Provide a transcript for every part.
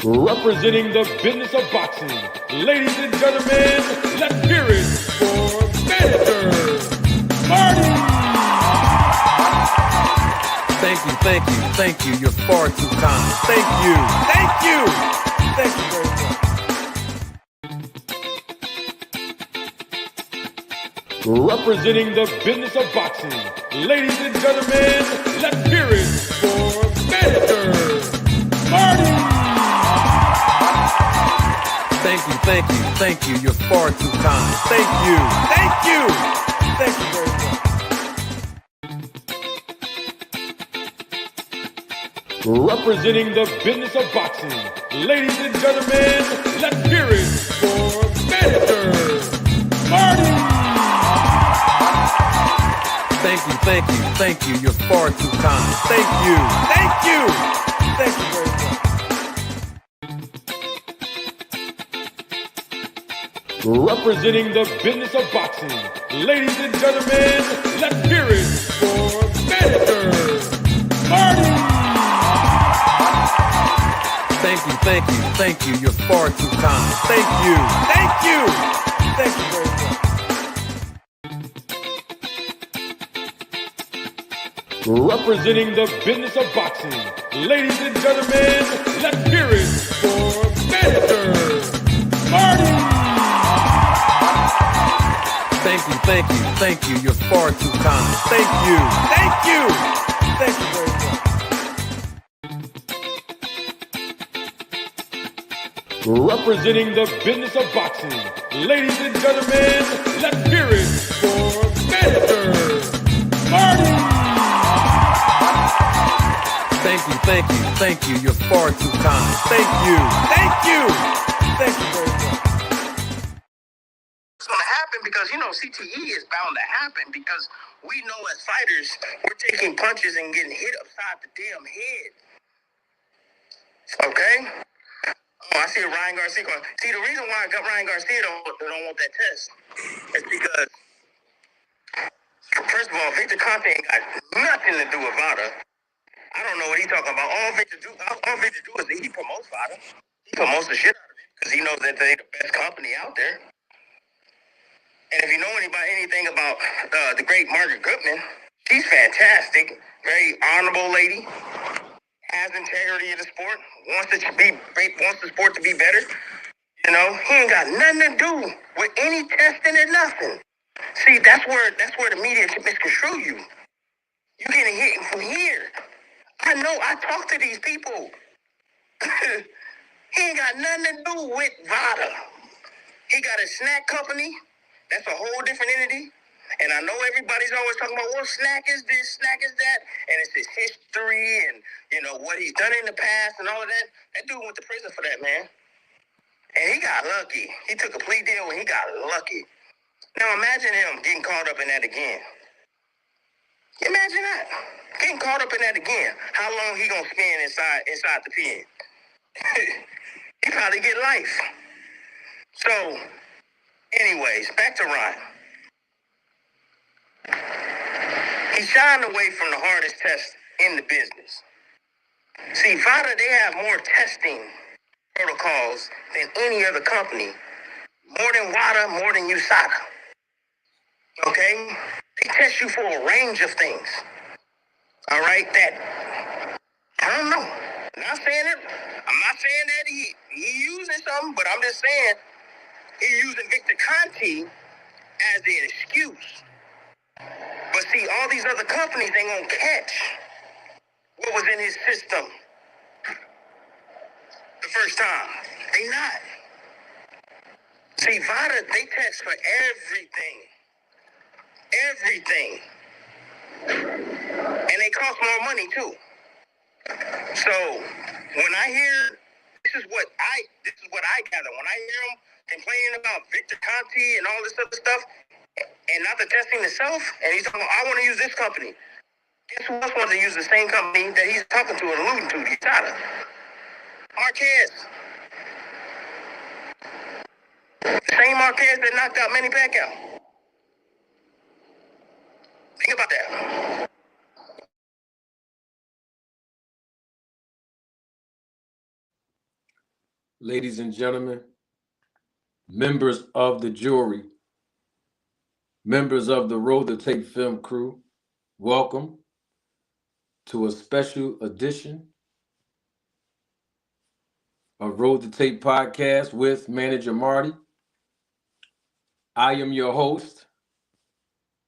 Representing the business of boxing, ladies and gentlemen, let's hear it for Mr. Marty! Thank you. You're far too kind. Thank you very much. Representing the business of boxing, ladies and gentlemen, let's hear it for Mr. Marty! Thank you. You're far too kind. Thank you very much. Representing the business of boxing, ladies and gentlemen, let's hear it for Mr. Marty! Thank you. You're far too kind. Thank you very much. Representing the business of boxing, ladies and gentlemen, let's hear it for Mr. Marty! Thank you. You're far too kind. Thank you very much. Representing the business of boxing, ladies and gentlemen, let's hear it for Mr. Marty! Thank you. You're far too kind. Thank you very much. Representing the business of boxing, ladies and gentlemen, let's hear it for Mr. Marty! Thank you. You're far too kind. Thank you very much. It's going to happen because, CTE is bound to happen because we know as fighters, we're taking punches and getting hit upside the damn head. Okay? Oh, I see a Ryan Garcia going. See, the reason why Ryan Garcia don't want that test is because, first of all, Victor Conte ain't got nothing to do with VADA. I don't know what he's talking about. All Victor do is he promotes VADA. He promotes the shit out of it because he knows that they're the best company out there. And if you know anything about the great Margaret Goodman, she's fantastic, very honorable lady, has integrity in the sport, wants the sport to be better. He ain't got nothing to do with any testing or nothing. See, that's where the media can misconstrue you. You're getting hit from here. I know. I talk to these people. He ain't got nothing to do with VADA. He got a SNAC company. That's a whole different entity. And I know everybody's always talking about, well, SNAC is this, SNAC is that. And it's his history and, what he's done in the past and all of that. That dude went to prison for that, man. And he got lucky. He took a plea deal and he got lucky. Now imagine him getting caught up in that again. Imagine that. Getting caught up in that again. How long he gonna spend inside the pen? He probably get life. So, anyways, back to Ryan. He shined away from the hardest test in the business. See, VADA, they have more testing protocols than any other company. More than WADA, more than USADA. Okay? They test you for a range of things. All right? That, I don't know. I'm not saying that he using something, but I'm just saying he's using Victor Conte as an excuse. But see, all these other companies ain't gonna catch what was in his system the first time. They not. See, VADA, they test for everything. Everything. And they cost more money too. So when I hear this is what I gather. When I hear him complaining about Victor Conte and all this other stuff, and not the testing itself, and he's talking, I want to use this company. Guess who else wants to use the same company that he's talking to and alluding to? He's out of Marquez. The same Marquez that knocked out Manny Pacquiao. Think about that. Ladies and gentlemen, members of the jury, members of the Road to Tape film crew, welcome to a special edition of Road to Tape podcast with Manager Marty. I am your host,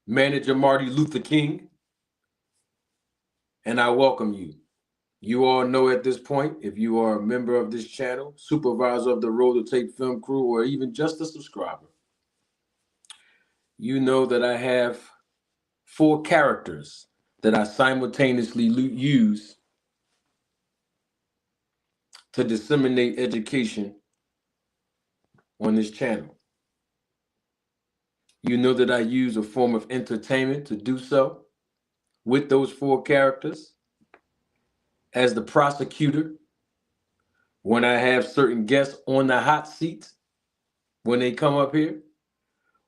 Manager Marty Luther King, and I welcome you. You all know at this point, if you are a member of this channel, supervisor of the Road to Tape film crew, or even just a subscriber, you know that I have 4 characters that I simultaneously use to disseminate education on this channel. You know that I use a form of entertainment to do so with those 4 characters. As the prosecutor, when I have certain guests on the hot seat, when they come up here,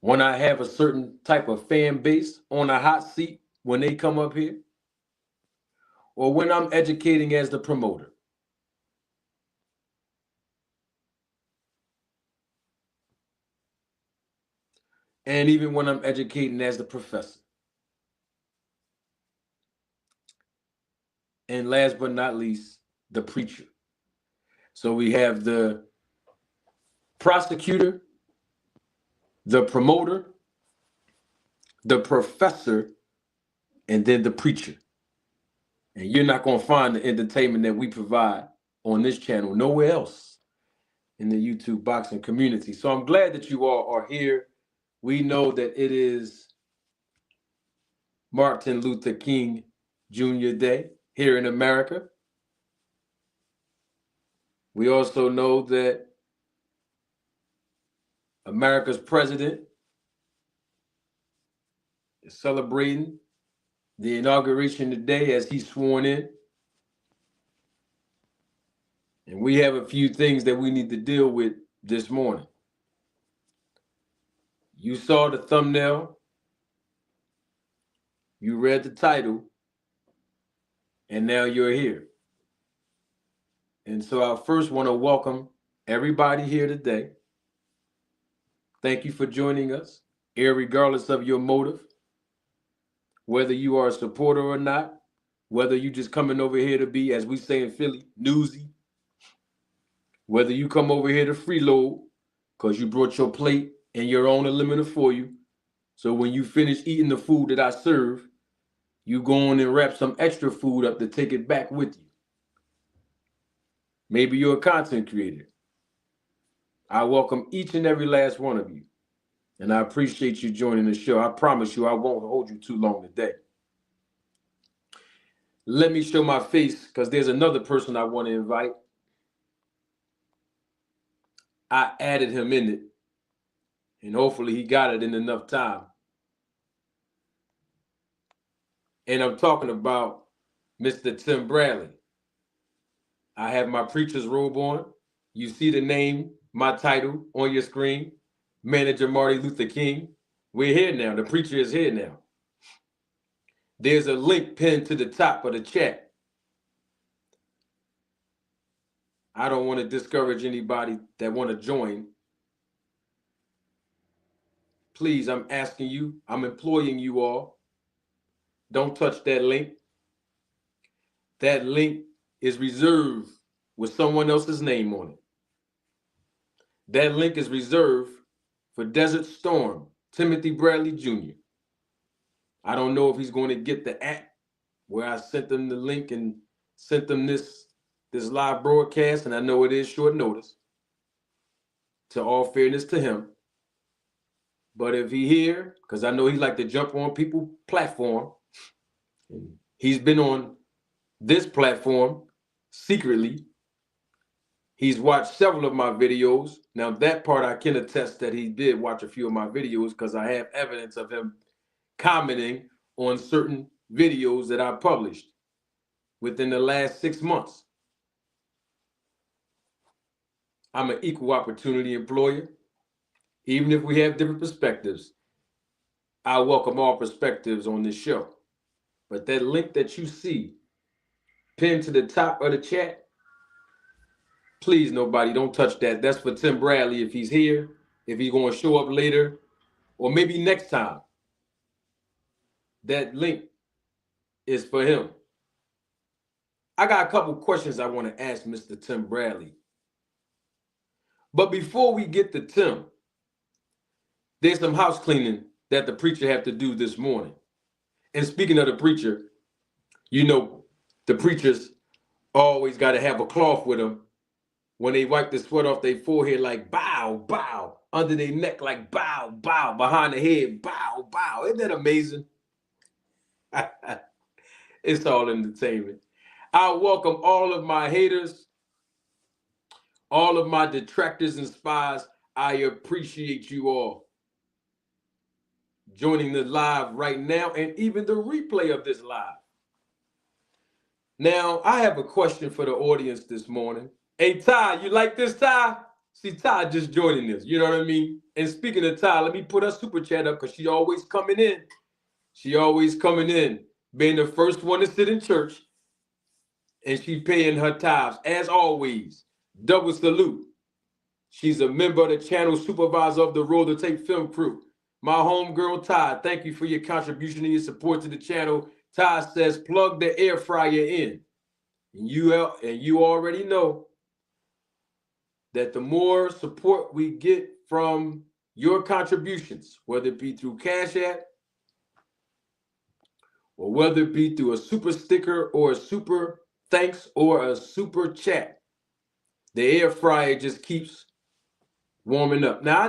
when I have a certain type of fan base on a hot seat, when they come up here, or when I'm educating as the promoter. And even when I'm educating as the professor. And last but not least, the preacher. So we have the prosecutor, the promoter, the professor, and then the preacher. And you're not going to find the entertainment that we provide on this channel nowhere else in the YouTube boxing community. So I'm glad that you all are here. We know that it is Martin Luther King Jr. Day here in America. We also know that America's president is celebrating the inauguration today as he's sworn in. And we have a few things that we need to deal with this morning. You saw the thumbnail, you read the title, and now you're here. And so I first want to welcome everybody here today. Thank you for joining us, irregardless of your motive, whether you are a supporter or not, whether you just coming over here to be, as we say in Philly, newsy, whether you come over here to freeload because you brought your plate and your own aluminum for you. So when you finish eating the food that I serve, you go on and wrap some extra food up to take it back with you. Maybe you're a content creator. I welcome each and every last one of you. And I appreciate you joining the show. I promise you I won't hold you too long today. Let me show my face because there's another person I want to invite. I added him in it. And hopefully he got it in enough time. And I'm talking about Mr. Tim Bradley. I have my preacher's robe on. You see the name, my title on your screen, Manager Marty Luther King. We're here now. The preacher is here now. There's a link pinned to the top of the chat. I don't want to discourage anybody that want to join. Please, I'm asking you, I'm employing you all. Don't touch that link. That link is reserved with someone else's name on it. That link is reserved for Desert Storm, Timothy Bradley Jr. I don't know if he's going to get the app where I sent them the link and sent them this live broadcast, and I know it is short notice, to all fairness to him. But if he here, because I know he like to jump on people's platform, and he's been on this platform secretly. He's watched several of my videos. Now that part I can attest that he did watch a few of my videos because I have evidence of him commenting on certain videos that I published within the last 6 months. I'm an equal opportunity employer. Even if we have different perspectives, I welcome all perspectives on this show. But that link that you see pinned to the top of the chat, Please, nobody, don't touch that. That's for Tim Bradley if he's here, if he's going to show up later, or maybe next time. That link is for him. I got a couple questions I want to ask Mr. Tim Bradley. But before we get to Tim, there's some house cleaning that the preacher had to do this morning. And speaking of the preacher, you know, the preachers always got to have a cloth with them when they wipe the sweat off their forehead, like bow, bow, under their neck, like bow, bow, behind the head, bow, bow. Isn't that amazing? It's all entertainment. I welcome all of my haters, all of my detractors and spies. I appreciate you all joining the live right now and even the replay of this live. Now, I have a question for the audience this morning. Hey, Ty, you like this, Ty? See, Ty just joining this, you know what I mean? And speaking of Ty, let me put her super chat up because she always coming in. She always coming in, being the first one to sit in church, and she paying her tithes, as always. Double salute. She's a member of the channel, supervisor of the Roll the Tape film crew. My homegirl, Ty, thank you for your contribution and your support to the channel. Ty says, plug the air fryer in. And you already know that the more support we get from your contributions, whether it be through Cash App, or whether it be through a super sticker or a super thanks or a super chat, the air fryer just keeps warming up. Now,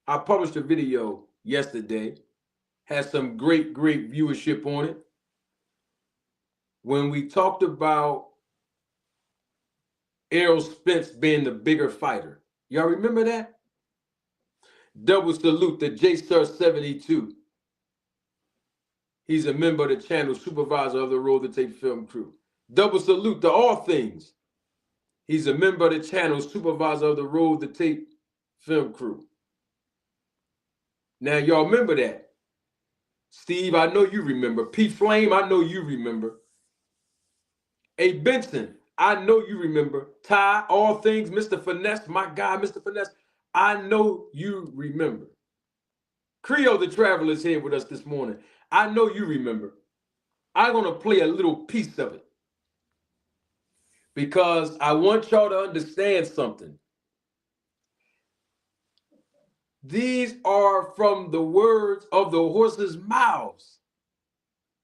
I published a video yesterday, had some great viewership on it, when we talked about Errol Spence being the bigger fighter. Y'all remember that? Double salute to JSir72. He's a member of the channel, supervisor of the Roll the Tape film crew. Double salute to All Things. He's a member of the channel, supervisor of the Roll the Tape film crew. Now, y'all remember that. Steve, I know you remember. P. Flame, I know you remember. A. Benson, I know you remember. Ty, All Things, Mr. Finesse, my guy, Mr. Finesse, I know you remember. Creole the Traveler is here with us this morning. I know you remember. I'm going to play a little piece of it because I want y'all to understand something. These are from the words of the horses' mouths.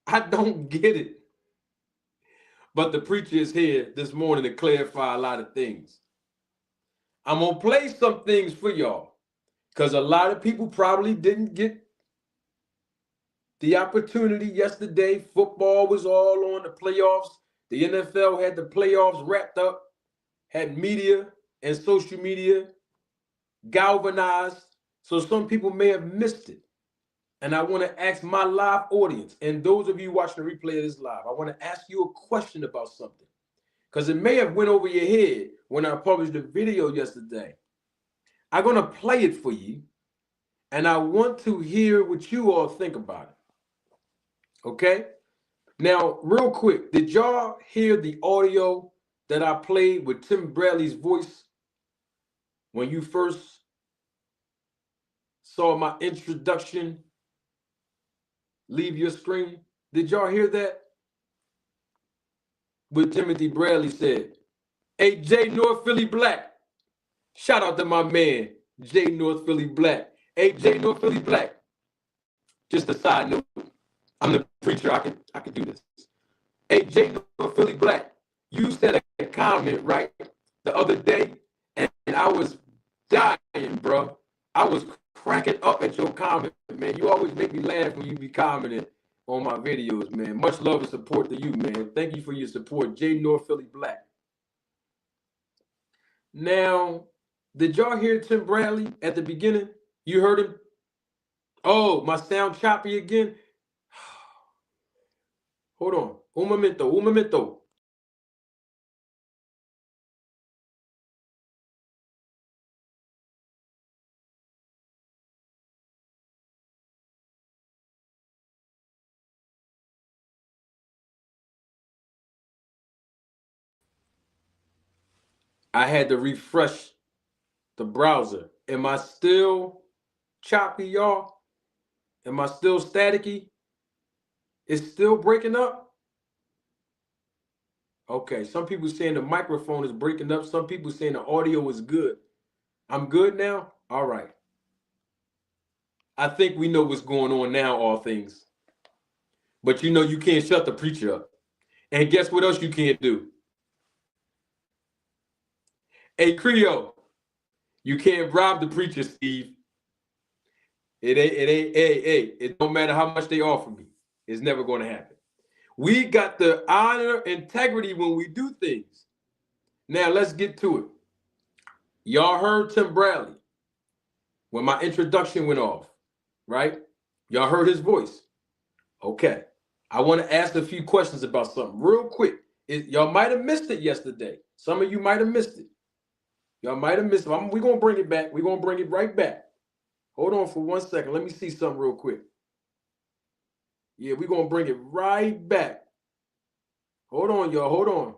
I don't get it. But the preacher is here this morning to clarify a lot of things. I'm going to play some things for y'all because a lot of people probably didn't get the opportunity yesterday. Football was all on, the playoffs. The NFL had the playoffs wrapped up, had media and social media galvanized. So some people may have missed it. And I want to ask my live audience and those of you watching the replay of this live, I want to ask you a question about something. Because it may have went over your head when I published the video yesterday. I'm going to play it for you. And I want to hear what you all think about it. Okay? Now, real quick, did y'all hear the audio that I played with Tim Bradley's voice when you first saw my introduction leave your screen? Did y'all hear that? What Timothy Bradley said. Hey, J North Philly Black. Shout out to my man, J North Philly Black. Hey, J North Philly Black. Just a side note. I'm the preacher. I can do this. Hey, J North Philly Black. You said a comment, right, the other day, and I was dying, bro. I was cracking up at your comment, man. You always make me laugh when you be commenting on my videos, man. Much love and support to you, man. Thank you for your support, J North Philly Black. Now, did y'all hear Tim Bradley at the beginning? You heard him? Oh, my sound choppy again? Hold on. Un momento. I had to refresh the browser. Am I still choppy, y'all? Am I still staticky? It's still breaking up? Okay, some people saying the microphone is breaking up. Some people saying the audio is good. I'm good now? All right. I think we know what's going on now, all things. But you know you can't shut the preacher up. And guess what else you can't do? Hey, Creole, you can't bribe the preacher, Steve. It don't matter how much they offer me. It's never going to happen. We got the honor, integrity when we do things. Now, let's get to it. Y'all heard Tim Bradley when my introduction went off, right? Y'all heard his voice. Okay. I want to ask a few questions about something real quick. Y'all might have missed it yesterday. Some of you might have missed it. Y'all might have missed it. We're going to bring it back. We're going to bring it right back. Hold on for 1 second. Let me see something real quick. Yeah, we're going to bring it right back. Hold on, y'all. Hold on.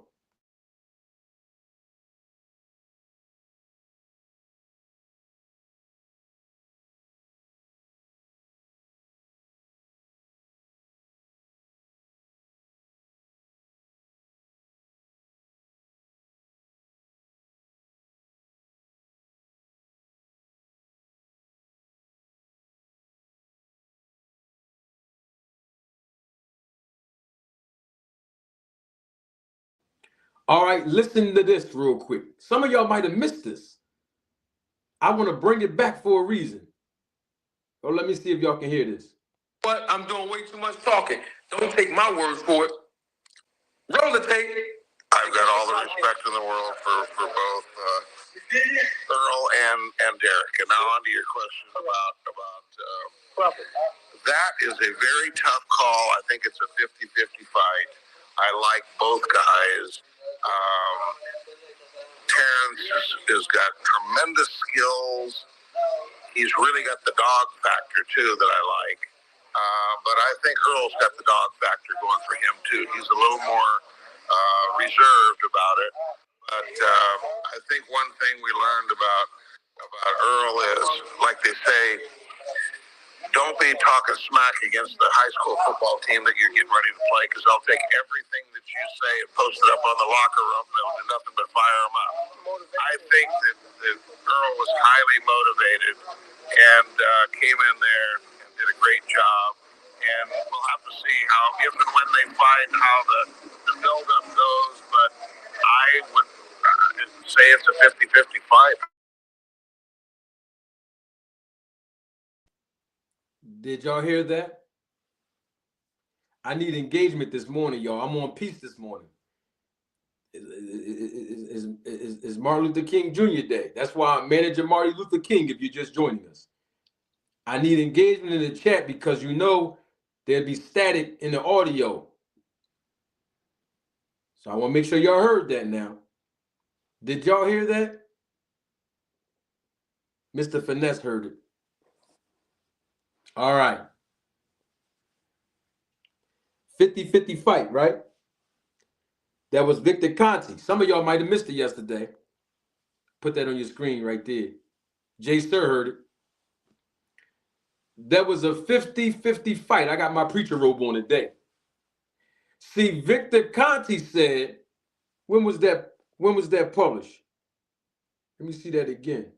All right, listen to this real quick. Some of y'all might have missed this. I want to bring it back for a reason. Oh, let me see if y'all can hear this. What? I'm doing way too much talking. Don't take my words for it. Roll the tape. I've got all the respect in the world for both Earl and Derek. And now on to your question about that is a very tough call. I think it's a 50-50 fight. I like both guys. Terrence has got tremendous skills. He's really got the dog factor too that I like. But I think Earl's got the dog factor going for him too. He's a little more reserved about it. But I think one thing we learned about Earl is, like they say, don't be talking smack against the high school football team that you're getting ready to play, because they'll take everything that you say and post it up on the locker room. They'll do nothing but fire them up. I think that Earl was highly motivated and came in there and did a great job. And we'll have to see how, if and when they fight, how the build-up goes. But I would say it's a 50-50 fight. Did y'all hear that? I need engagement this morning, y'all. I'm on peace this morning. It's Martin Luther King Jr. Day. That's why I'm Manager Marty Luther King, if you're just joining us. I need engagement in the chat because you know there'll be static in the audio. So I want to make sure y'all heard that now. Did y'all hear that? Mr. Finesse heard it. All right. 50-50 fight, right? That was Victor Conte. Some of y'all might have missed it yesterday. Put that on your screen right there. Jay Sir heard it. That was a 50-50 fight. I got my preacher robe on today. See, Victor Conte said, when was that published? Let me see that again.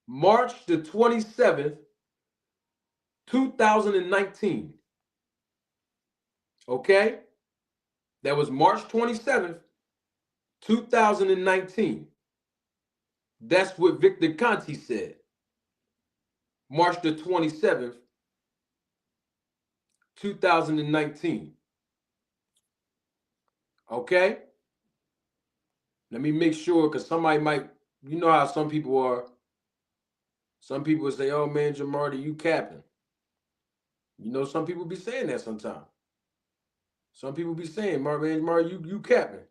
March the 27th, 2019. Okay? That was March 27th, 2019. That's what Victor Conte said. March the 27th, 2019. Okay? Let me make sure, because somebody might, you know how some people are. Some people say, oh man, Jamarty, you capping. You know, some people be saying that sometimes. Some people be saying, man, Marty, you capping.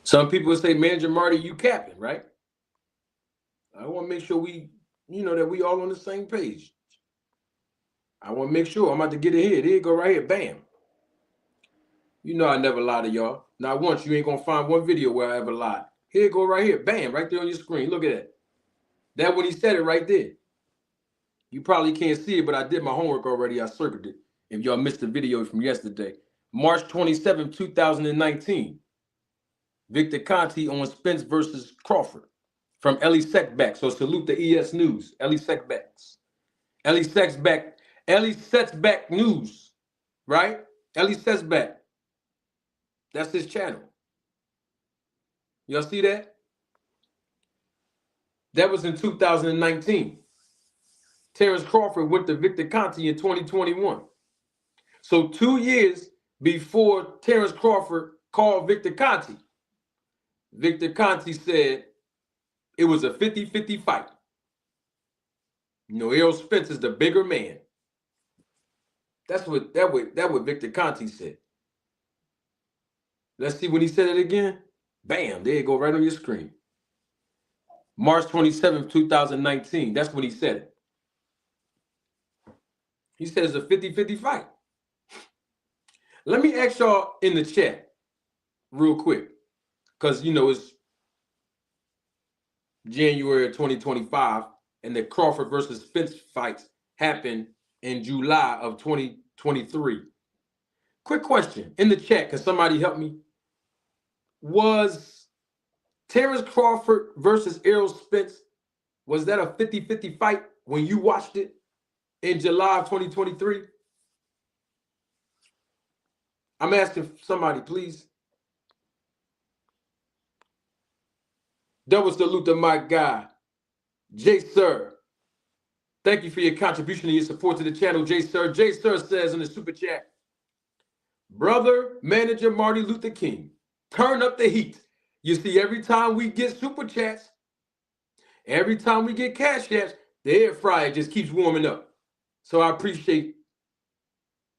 Some people say, Manager Marty, you capping, right? I want to make sure that we all on the same page. I want to make sure. I'm about to get it here. There you go right here. Bam. You know I never lie to y'all. Not once. You ain't going to find one video where I ever lied. Here you go right here. Bam. Right there on your screen. Look at that. That when he said it right there. You probably can't see it, but I did my homework already. I circled it. If y'all missed the video from yesterday. March 27, 2019. Victor Conte on Spence versus Crawford. From Ellie Seckback. So salute the ES News. Ellie Seckbacks. Ellie Seckback News. Right? Ellie Seckback. That's his channel. Y'all see that? That was in 2019. Terrence Crawford went to Victor Conte in 2021. So 2 years before Terrence Crawford called Victor Conte said it was a 50-50 fight. You know, Errol Spence is the bigger man. That's what Victor Conte said. Let's see when he said it again. Bam, there you go, right on your screen. March 27th, 2019. That's when he said it. He said it's a 50-50 fight. Let me ask y'all in the chat real quick, because, you know, it's January of 2025, and the Crawford versus Spence fights happened in July of 2023. Quick question in the chat. Can somebody help me? Was Terrence Crawford versus Errol Spence, was that a 50-50 fight when you watched it in July of 2023? I'm asking somebody, please. Double salute to my guy, Jay Sir. Thank you for your contribution and your support to the channel, Jay Sir. Jay Sir says in the super chat, brother, manager Marty Luther King, turn up the heat. You see, every time we get super chats, every time we get cash apps, the air fryer just keeps warming up. So I appreciate,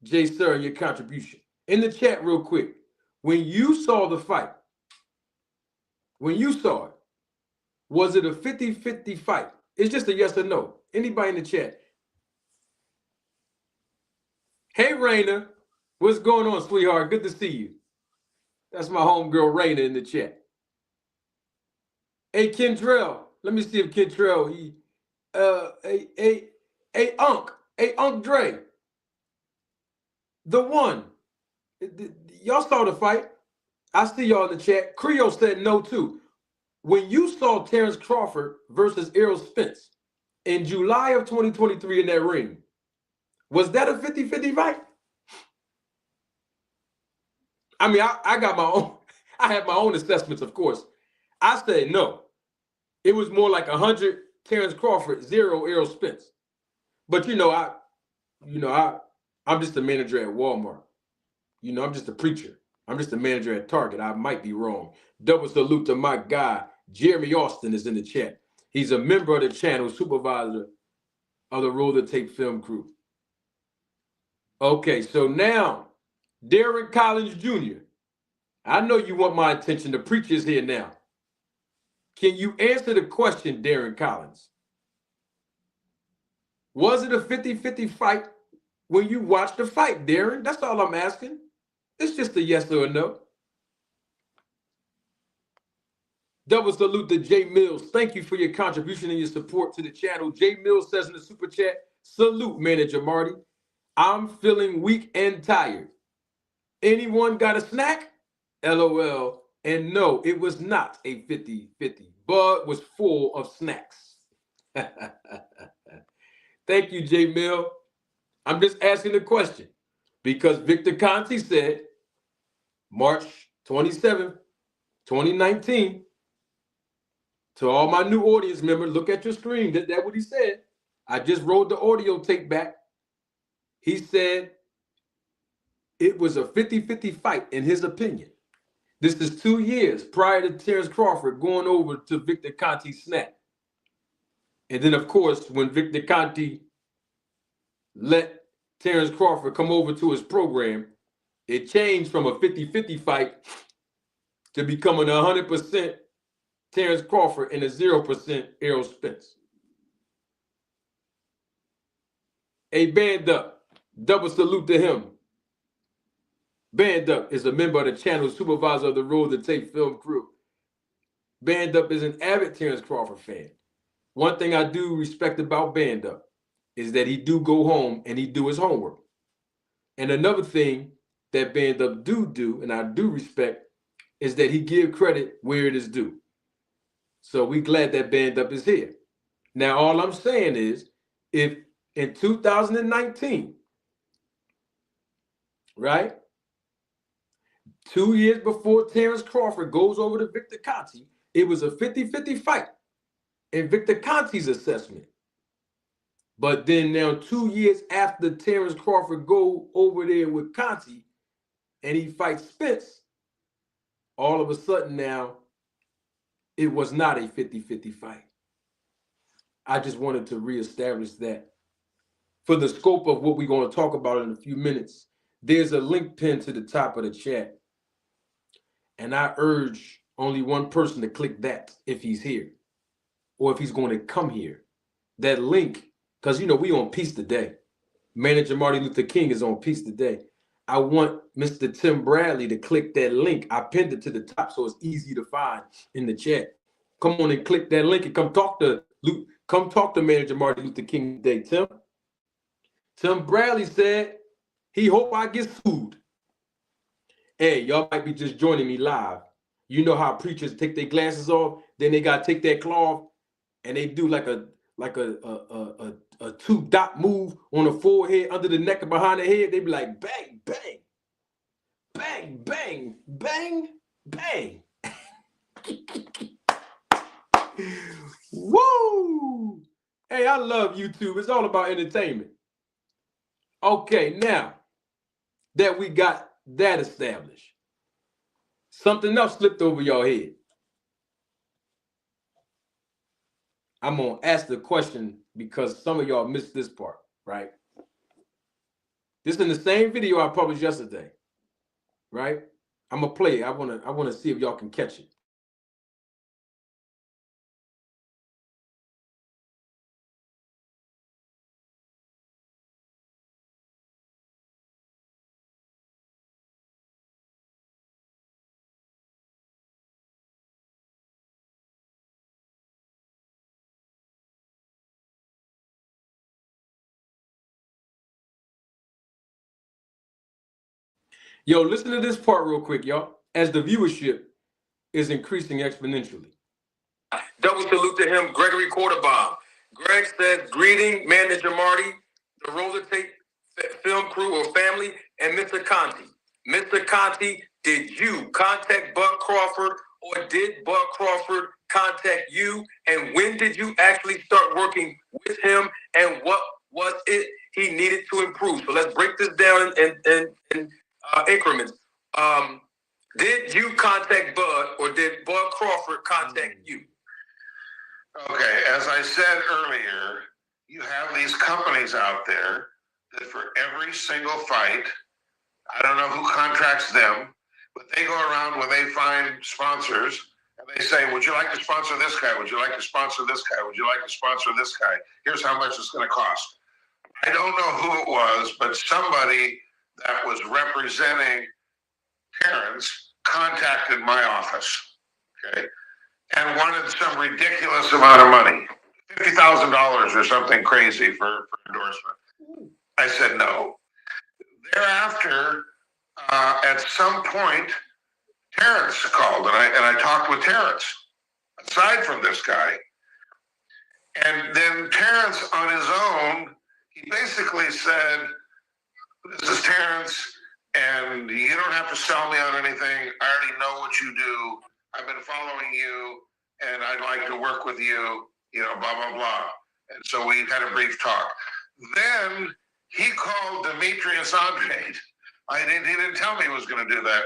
Jay Sir, your contribution. In the chat real quick, when you saw the fight, when you saw it, was it a 50-50 fight? It's just a yes or no. Anybody in the chat? Hey, Raina. What's going on, sweetheart? Good to see you. That's my homegirl, Raina, in the chat. Hey, Kendrell. Let me see if Kendrell, Unc Dre. The one. Y'all saw the fight. I see y'all in the chat. Creole said no, too. When you saw Terrence Crawford versus Errol Spence in July of 2023 in that ring, was that a 50-50 fight? I mean, I got my own, I have my own assessments, of course. I said no. It was more like 100 Terrence Crawford, 0 Errol Spence. But I'm just a manager at Walmart. You know, I'm just a preacher. I'm just a manager at Target. I might be wrong. Double salute to my guy, Jeremy Austin is in the chat. He's a member of the channel, supervisor of the Roller Tape Film Crew. Okay, so now, Darren Collins Jr. I know you want my attention. The preacher's here now. Can you answer the question, Darren Collins? Was it a 50-50 fight when you watched the fight, Darren? That's all I'm asking. It's just a yes or a no. Double salute to Jay Mills. Thank you for your contribution and your support to the channel. Jay Mills says in the super chat, salute, manager Marty. I'm feeling weak and tired. Anyone got a snack? LOL. And no, it was not a 50-50. Bud was full of snacks. Thank you, Jay Mill. I'm just asking the question because Victor Conte said March 27th, 2019. To all my new audience members, look at your screen. That's what he said. I just rolled the audio tape back. He said it was a 50-50 fight in his opinion. This is 2 years prior to Terrence Crawford going over to Victor Conte's SNAC. And then, of course, when Victor Conte let Terrence Crawford come over to his program, it changed from a 50-50 fight to becoming a 100% Terrence Crawford and a 0% Errol Spence. A Band Up, double salute to him. Band Up is a member of the channel, supervisor of the Roll the Tape film crew. Band Up is an avid Terrence Crawford fan. One thing I do respect about Band Up is that he do go home and he do his homework. And another thing that Band Up do, and I do respect, is that he give credit where it is due. So we glad that Band Up is here. Now, all I'm saying is, if in 2019, right, 2 years before Terrence Crawford goes over to Victor Conte, it was a 50-50 fight in Victor Conte's assessment. But then now 2 years after Terrence Crawford go over there with Conte and he fights Spence, all of a sudden now, it was not a 50-50 fight. I just wanted to reestablish that. For the scope of what we're going to talk about in a few minutes, there's a link pinned to the top of the chat. And I urge only one person to click that if he's here or if he's going to come here. That link, because, you know, we on Peace Today. Manager Marty Luther King is on Peace Today. I want Mr. Tim Bradley to click that link. I pinned it to the top so it's easy to find in the chat. Come on and click that link and come talk to Manager Marty Luther King today, Tim. Tim Bradley said he hope I get sued. Hey, y'all might be just joining me live. You know how preachers take their glasses off, then they gotta take that cloth and they do like a 2-dot move on the forehead, under the neck and behind the head. They be like bang, bang, bang, bang, bang, bang. Woo! Hey, I love YouTube. It's all about entertainment. Okay, now that we got that established, something else slipped over your head. I'm going to ask the question because some of y'all missed this part, right? This is in the same video I published yesterday, right? I'm going to play it. I want to see if y'all can catch it. Yo, listen to this part real quick, y'all, as the viewership is increasing exponentially. Double salute to him, Gregory Quarterbomb. Greg said, greeting, Manager Marty, the Roller Tape film crew or family, and Mr. Conte. Mr. Conte, did you contact Bud Crawford or did Bud Crawford contact you? And when did you actually start working with him? And what was it he needed to improve? So let's break this down in increments. Did you contact Bud or did Bud Crawford contact you? Okay, as I said earlier, you have these companies out there that for every single fight, I don't know who contracts them, but they go around when they find sponsors and they say, would you like to sponsor this guy? Would you like to sponsor this guy? Would you like to sponsor this guy? Here's how much it's going to cost. I don't know who it was, but somebody that was representing Terrence contacted my office, okay, and wanted some ridiculous amount of money, $50,000 or something crazy for endorsement. I said no. Thereafter, at some point, Terrence called, and I talked with Terrence, aside from this guy. And then Terrence, on his own, he basically said, this is Terrence, and you don't have to sell me on anything. I already know what you do. I've been following you, and I'd like to work with you, you know, blah, blah, blah. And so we had a brief talk. Then he called Demetrius Andrade. He didn't tell me he was going to do that.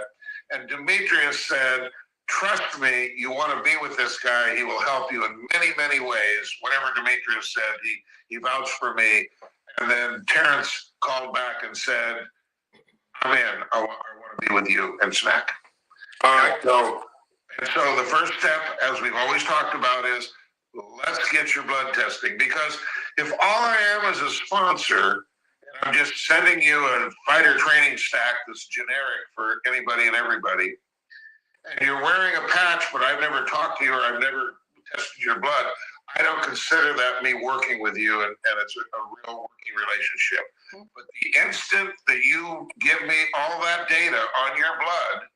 And Demetrius said, trust me, you want to be with this guy. He will help you in many, many ways. Whatever Demetrius said, he vouched for me. And then Terrence called back and said, I'm in. I want to be with you and SNAC. All right, so And so the first step, as we've always talked about, is let's get your blood testing. Because if all I am is a sponsor, and I'm just sending you a fighter training stack that's generic for anybody and everybody, and you're wearing a patch, but I've never talked to you or I've never tested your blood, I don't consider that me working with you, and it's a real working relationship. But the instant that you give me all that data on your blood,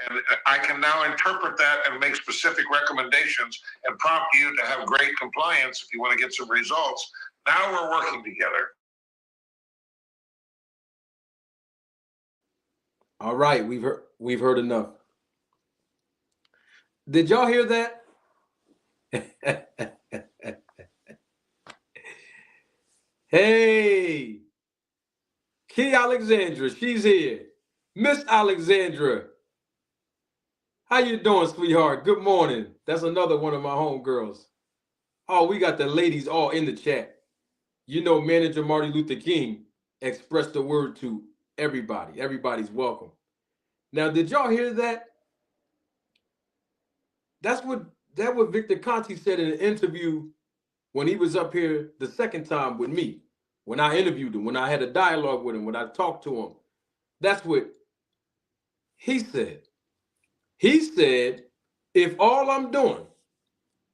and I can now interpret that and make specific recommendations and prompt you to have great compliance if you want to get some results. Now we're working together. All right, we've heard enough. Did y'all hear that? Hey, Key Alexandra, she's here. Miss Alexandra, how you doing, sweetheart? Good morning. That's another one of my homegirls. Oh, we got the ladies all in the chat. You know, Manager Marty Luther King expressed the word to everybody. Everybody's welcome. Now, did y'all hear that? That's what Victor Conte said in an interview when he was up here the second time with me. When I interviewed him, when I had a dialogue with him, when I talked to him. That's what he said. He said, if all I'm doing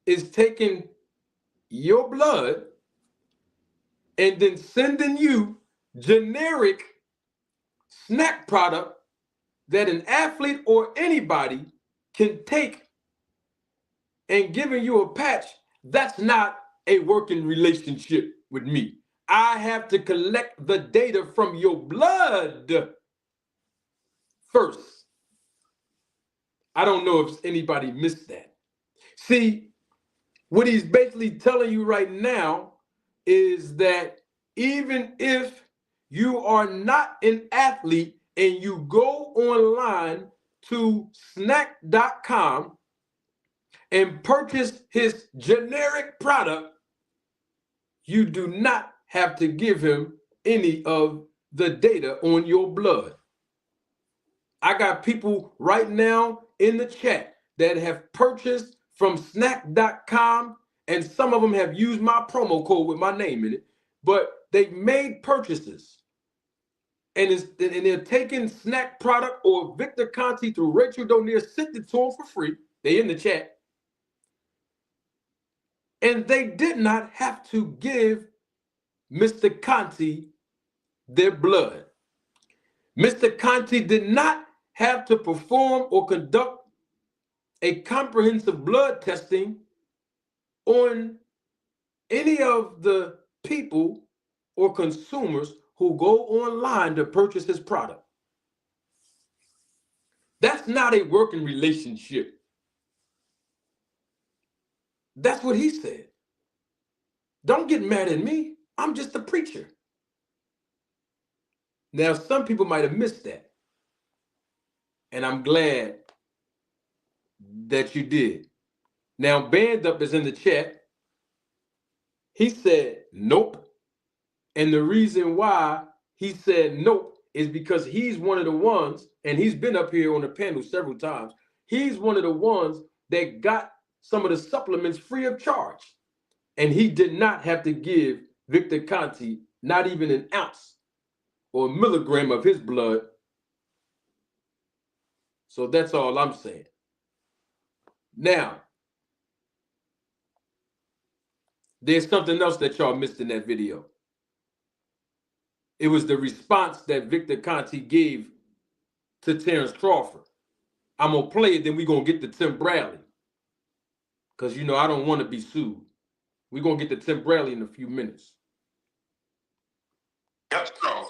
is taking your blood and then sending you generic SNAC product that an athlete or anybody can take and giving you a patch, that's not a working relationship with me. I have to collect the data from your blood first. I don't know if anybody missed that. See, what he's basically telling you right now is that even if you are not an athlete and you go online to SNAC.com and purchase his generic product, you do not have to give him any of the data on your blood. I got people right now in the chat that have purchased from SNAC.com, and some of them have used my promo code with my name in it, but they made purchases. And they're taking SNAC product or Victor Conte through Rachel Donier, sent it to them for free. They in the chat. And they did not have to give Mr. Conte their blood. Mr. Conte did not have to perform or conduct a comprehensive blood testing on any of the people or consumers who go online to purchase his product. That's not a working relationship. That's what he said. Don't get mad at me. I'm just a preacher. Now, some people might have missed that. And I'm glad that you did. Now, Band Up is in the chat. He said, nope. And the reason why he said nope is because he's one of the ones, and he's been up here on the panel several times, he's one of the ones that got some of the supplements free of charge. And he did not have to give Victor Conte not even an ounce or a milligram of his blood. So that's all I'm saying. Now, there's something else that y'all missed in that video. It was the response that Victor Conte gave to Terrence Crawford. I'm going to play it, then we're going to get to Tim Bradley. Because, you know, I don't want to be sued. We're going to get to Tim Bradley in a few minutes. Yep, so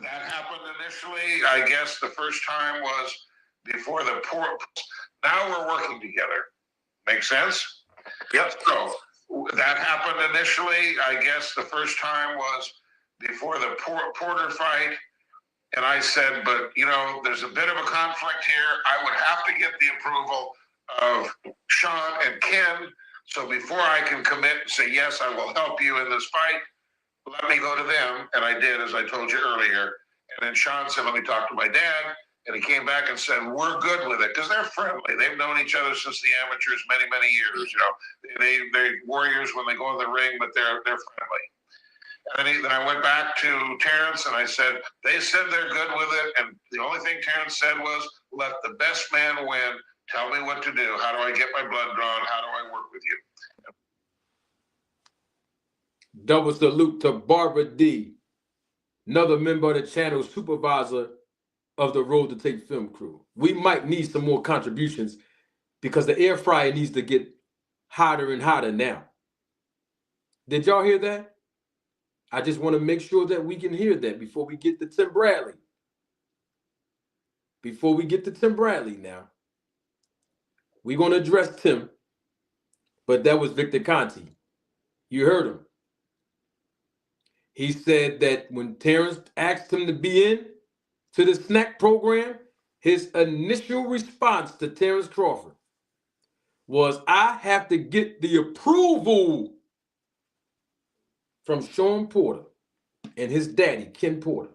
that happened initially. I guess the first time was before the port. Now we're working together. Make sense? Yep, so that happened initially. I guess the first time was before the Porter fight. And I said, but, you know, there's a bit of a conflict here. I would have to get the approval of Sean and Ken. So before I can commit and say, yes, I will help you in this fight, let me go to them. And I did, as I told you earlier. And then Sean said, let me talk to my dad. And he came back and said, we're good with it, because they're friendly. They've known each other since the amateurs many, many years. They're warriors when they go in the ring, but they're friendly. And then I went back to Terrence and I said, they said they're good with it. And the only thing Terrence said was, let the best man win. Tell me what to do. How do I get my blood drawn? How do I work with you? Double salute to Barbara D, another member of the channel, supervisor of the Road to Tape film crew. We might need some more contributions because the air fryer needs to get hotter and hotter now. Did y'all hear that? I just want to make sure that we can hear that before we get to Tim Bradley. Before we get to Tim Bradley now, we're going to address Tim, but that was Victor Conte. You heard him. He said that when Terrence asked him to be in to the SNAC program, his initial response to Terrence Crawford was, I have to get the approval from Sean Porter and his daddy, Ken Porter.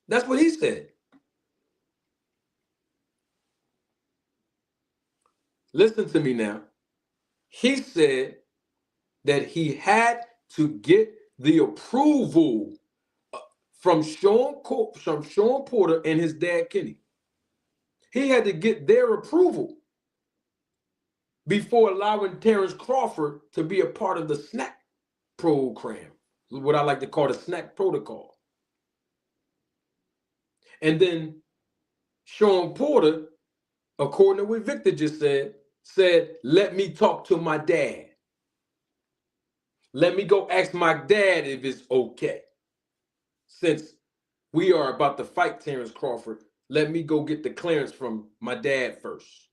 That's what he said. Listen to me now. He said that he had to get the approval from Sean Porter and his dad, Kenny. He had to get their approval before allowing Terrence Crawford to be a part of the SNAC program, what I like to call the SNAC protocol. And then Sean Porter, according to what Victor just said, let me talk to my dad. Let me go ask my dad if it's okay. Since we are about to fight Terrence Crawford, let me go get the clearance from my dad first.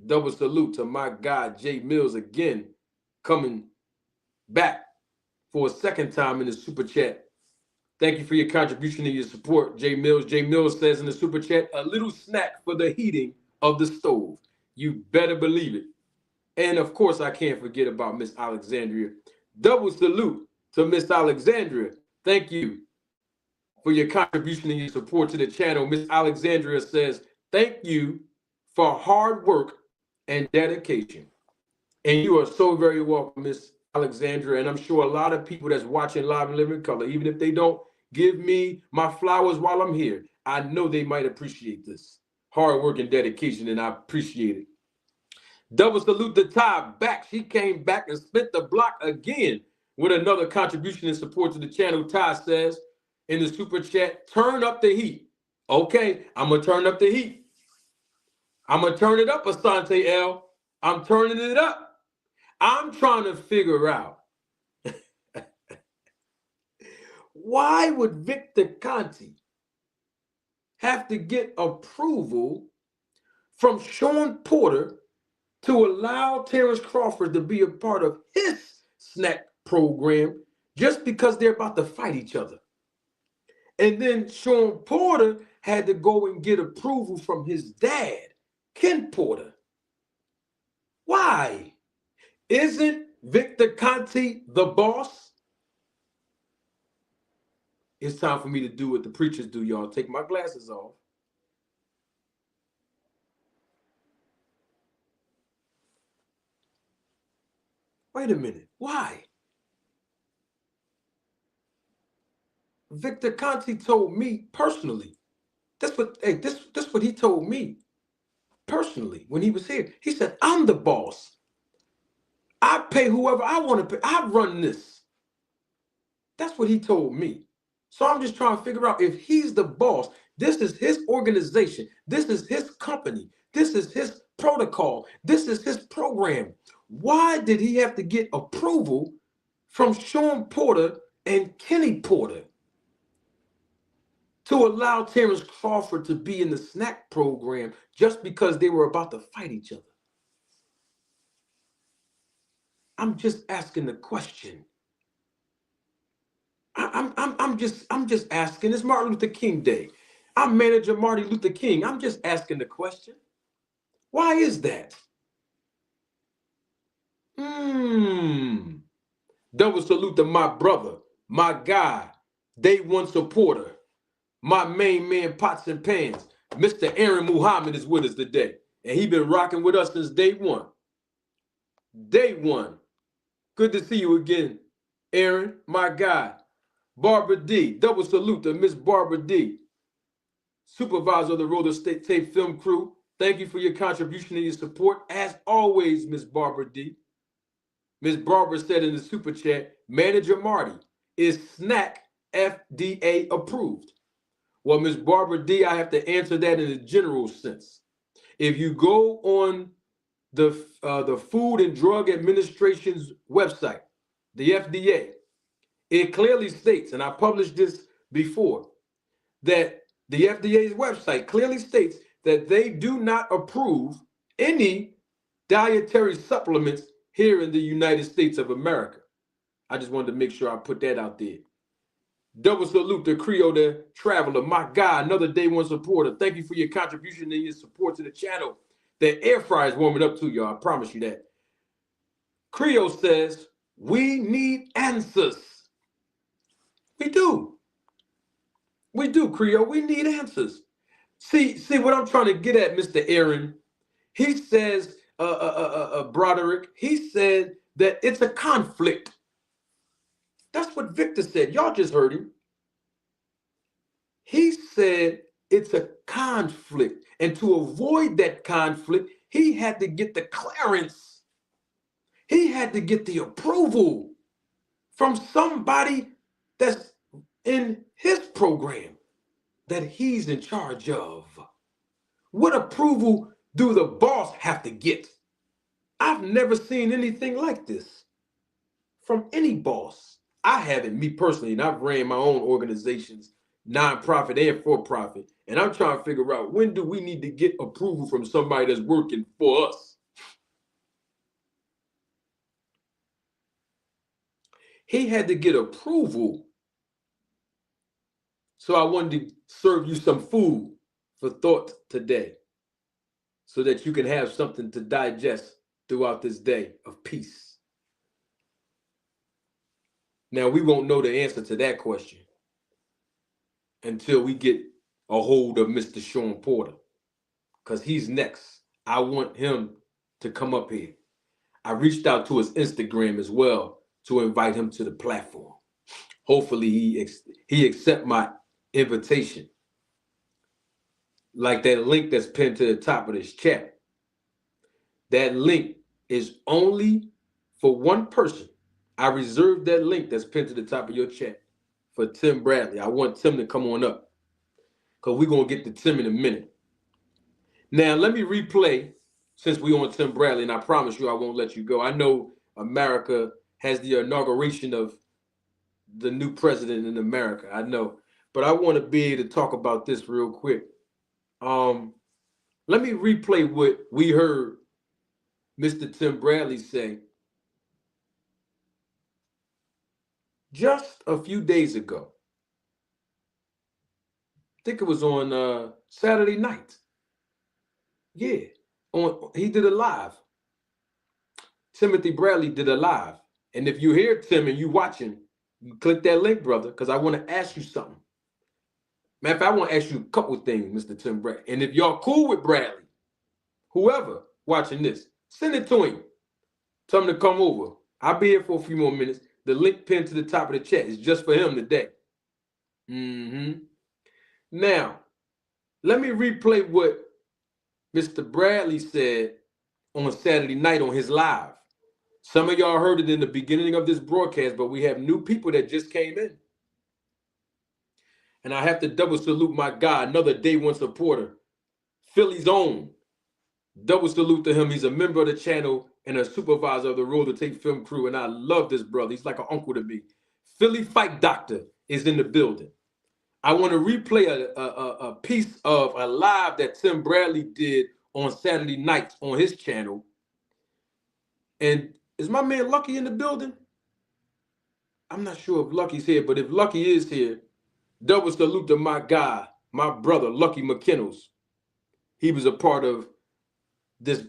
Double salute to my guy, Jay Mills, again, coming back for a second time in the super chat. Thank you for your contribution and your support, Jay Mills. Jay Mills says in the super chat, a little snack for the heating of the stove. You better believe it. And of course, I can't forget about Miss Alexandria. Double salute to Miss Alexandria. Thank you for your contribution and your support to the channel. Miss Alexandria says, thank you for hard work and dedication. And you are so very welcome, Miss Alexandria. And I'm sure a lot of people that's watching live and living color, even if they don't give me my flowers while I'm here, I know they might appreciate this hard work and dedication, and I appreciate it. Double salute to Ty back. She came back and spent the block again with another contribution and support to the channel. Ty says in the super chat, turn up the heat. Okay, I'm going to turn up the heat. I'm going to turn it up, Asante L. I'm turning it up. I'm trying to figure out why would Victor Conte have to get approval from Sean Porter to allow Terrence Crawford to be a part of his SNAC program just because they're about to fight each other. And then Sean Porter had to go and get approval from his dad, Ken Porter. Why? Isn't Victor Conte the boss? It's time for me to do what the preachers do, y'all. Take my glasses off. Wait a minute. Why? Victor Conte told me personally. That's what he told me personally when he was here. He said, I'm the boss. I pay whoever I want to pay. I run this. That's what he told me. So I'm just trying to figure out if he's the boss. This is his organization. This is his company. This is his protocol. This is his program. Why did he have to get approval from Sean Porter and Kenny Porter to allow Terrence Crawford to be in the SNAC program just because they were about to fight each other? I'm just asking the question. I'm just asking. It's Martin Luther King Day. I'm manager Marty Luther King. I'm just asking the question. Why is that? Double salute to my brother, my guy, day one supporter, my main man, Pots and Pans, Mr. Aaron Muhammad is with us today. And he been rocking with us since day one. Day one. Good to see you again, Aaron, my guy. Barbara D, double salute to Miss Barbara D, supervisor of the Roller State Tape Film Crew. Thank you for your contribution and your support. As always, Miss Barbara D. Miss Barbara said in the super chat, Manager Marty, is SNAC FDA approved? Well, Miss Barbara D, I have to answer that in a general sense. If you go on the Food and Drug Administration's website, the FDA, it clearly states, and I published this before, that the FDA's website clearly states that they do not approve any dietary supplements here in the United States of America. I just wanted to make sure I put that out there. Double salute to Creole the Traveler, my guy, another day one supporter. Thank you for your contribution and your support to the channel. That air fryer is warming up too, y'all. I promise you that. Creole says, we need answers. We do. We do, Creole. We need answers. See what I'm trying to get at, Mr. Aaron. He says, Broderick, he said that it's a conflict. That's what Victor said. Y'all just heard him. He said it's a conflict. And to avoid that conflict, he had to get the clearance. He had to get the approval from somebody that's in his program that he's in charge of. What approval do the boss have to get? I've never seen anything like this from any boss. I haven't, me personally, and I've ran my own organizations, nonprofit and for-profit, and I'm trying to figure out, when do we need to get approval from somebody that's working for us? He had to get approval. So I wanted to serve you some food for thought today so that you can have something to digest throughout this day of peace. Now, we won't know the answer to that question until we get a hold of Mr. Sean Porter, because he's next. I want him to come up here. I reached out to his Instagram as well to invite him to the platform. Hopefully he accept my invitation. Like that link that's pinned to the top of this chat. That link is only for one person. I reserved that link that's pinned to the top of your chat for Tim Bradley. I want Tim to come on up because we're going to get to Tim in a minute. Now, let me replay, since we're on Tim Bradley, and I promise you I won't let you go. I know America has the inauguration of the new president in America. I know. But I want to be able to talk about this real quick. Let me replay what we heard Mr. Tim Bradley say just a few days ago. I think it was on Saturday night. Yeah, he did a live. Timothy Bradley did a live. And if you hear Tim and you watching, you click that link, brother, because I want to ask you something. Matter of fact, I want to ask you a couple of things, Mr. Tim Bradley. And if y'all cool with Bradley, whoever watching this, send it to him. Tell him to come over. I'll be here for a few more minutes. The link pinned to the top of the chat is just for him today. Now, let me replay what Mr. Bradley said on Saturday night on his live. Some of y'all heard it in the beginning of this broadcast, but we have new people that just came in. And I have to double salute my guy, another day one supporter, Philly's own. Double salute to him. He's a member of the channel and a supervisor of the Roller Tape Film Crew. And I love this brother. He's like an uncle to me. Philly Fight Doctor is in the building. I want to replay a piece of a live that Tim Bradley did on Saturday night on his channel. And is my man Lucky in the building? I'm not sure if Lucky's here, but if Lucky is here, double salute to my guy, my brother, Lucky McKinnells. He was a part of this,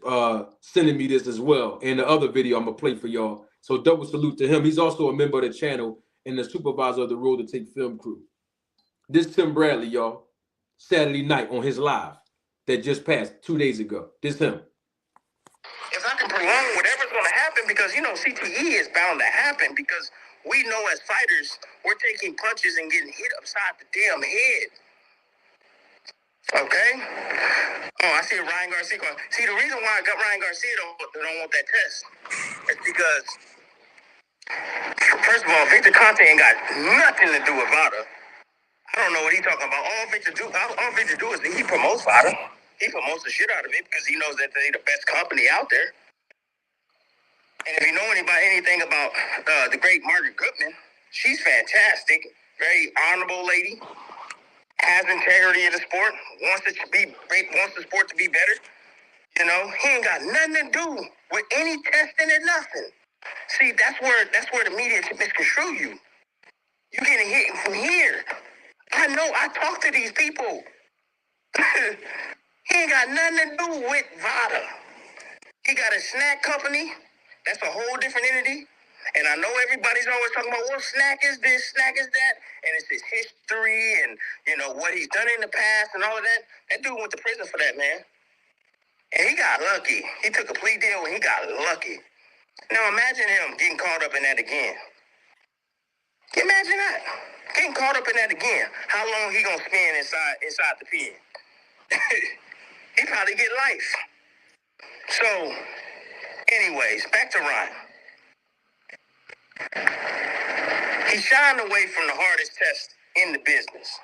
sending me this as well. And the other video I'm going to play for y'all. So double salute to him. He's also a member of the channel and the supervisor of the Roll to Tape film crew. This Tim Bradley, y'all, Saturday night on his live that just passed 2 days ago. This him. If I can prolong whatever's going to happen, because, you know, CTE is bound to happen, because we know as fighters, we're taking punches and getting hit upside the damn head. Okay? Oh, I see Ryan Garcia. See, the reason why Ryan Garcia don't want that test is because, first of all, Victor Conte ain't got nothing to do with VADA. I don't know what he's talking about. All Victor do is he promotes VADA. He promotes the shit out of it because he knows that they're the best company out there. And if you know anything about the great Margaret Goodman, she's fantastic, very honorable lady, has integrity in the sport, wants the sport to be better. You know, he ain't got nothing to do with any testing or nothing. See, that's where the media misconstrue you. You're getting hit from here. I know. I talk to these people. He ain't got nothing to do with VADA. He got a SNAC company. That's a whole different entity. And I know everybody's always talking about, well, SNAC is this, SNAC is that. And it's his history and, you know, what he's done in the past and all of that. That dude went to prison for that, man. And he got lucky. He took a plea deal and he got lucky. Now imagine him getting caught up in that again. Imagine that. Getting caught up in that again. How long he gonna spend inside the pen? He probably get life. So, anyways, back to Ryan. He's shying away from the hardest test in the business.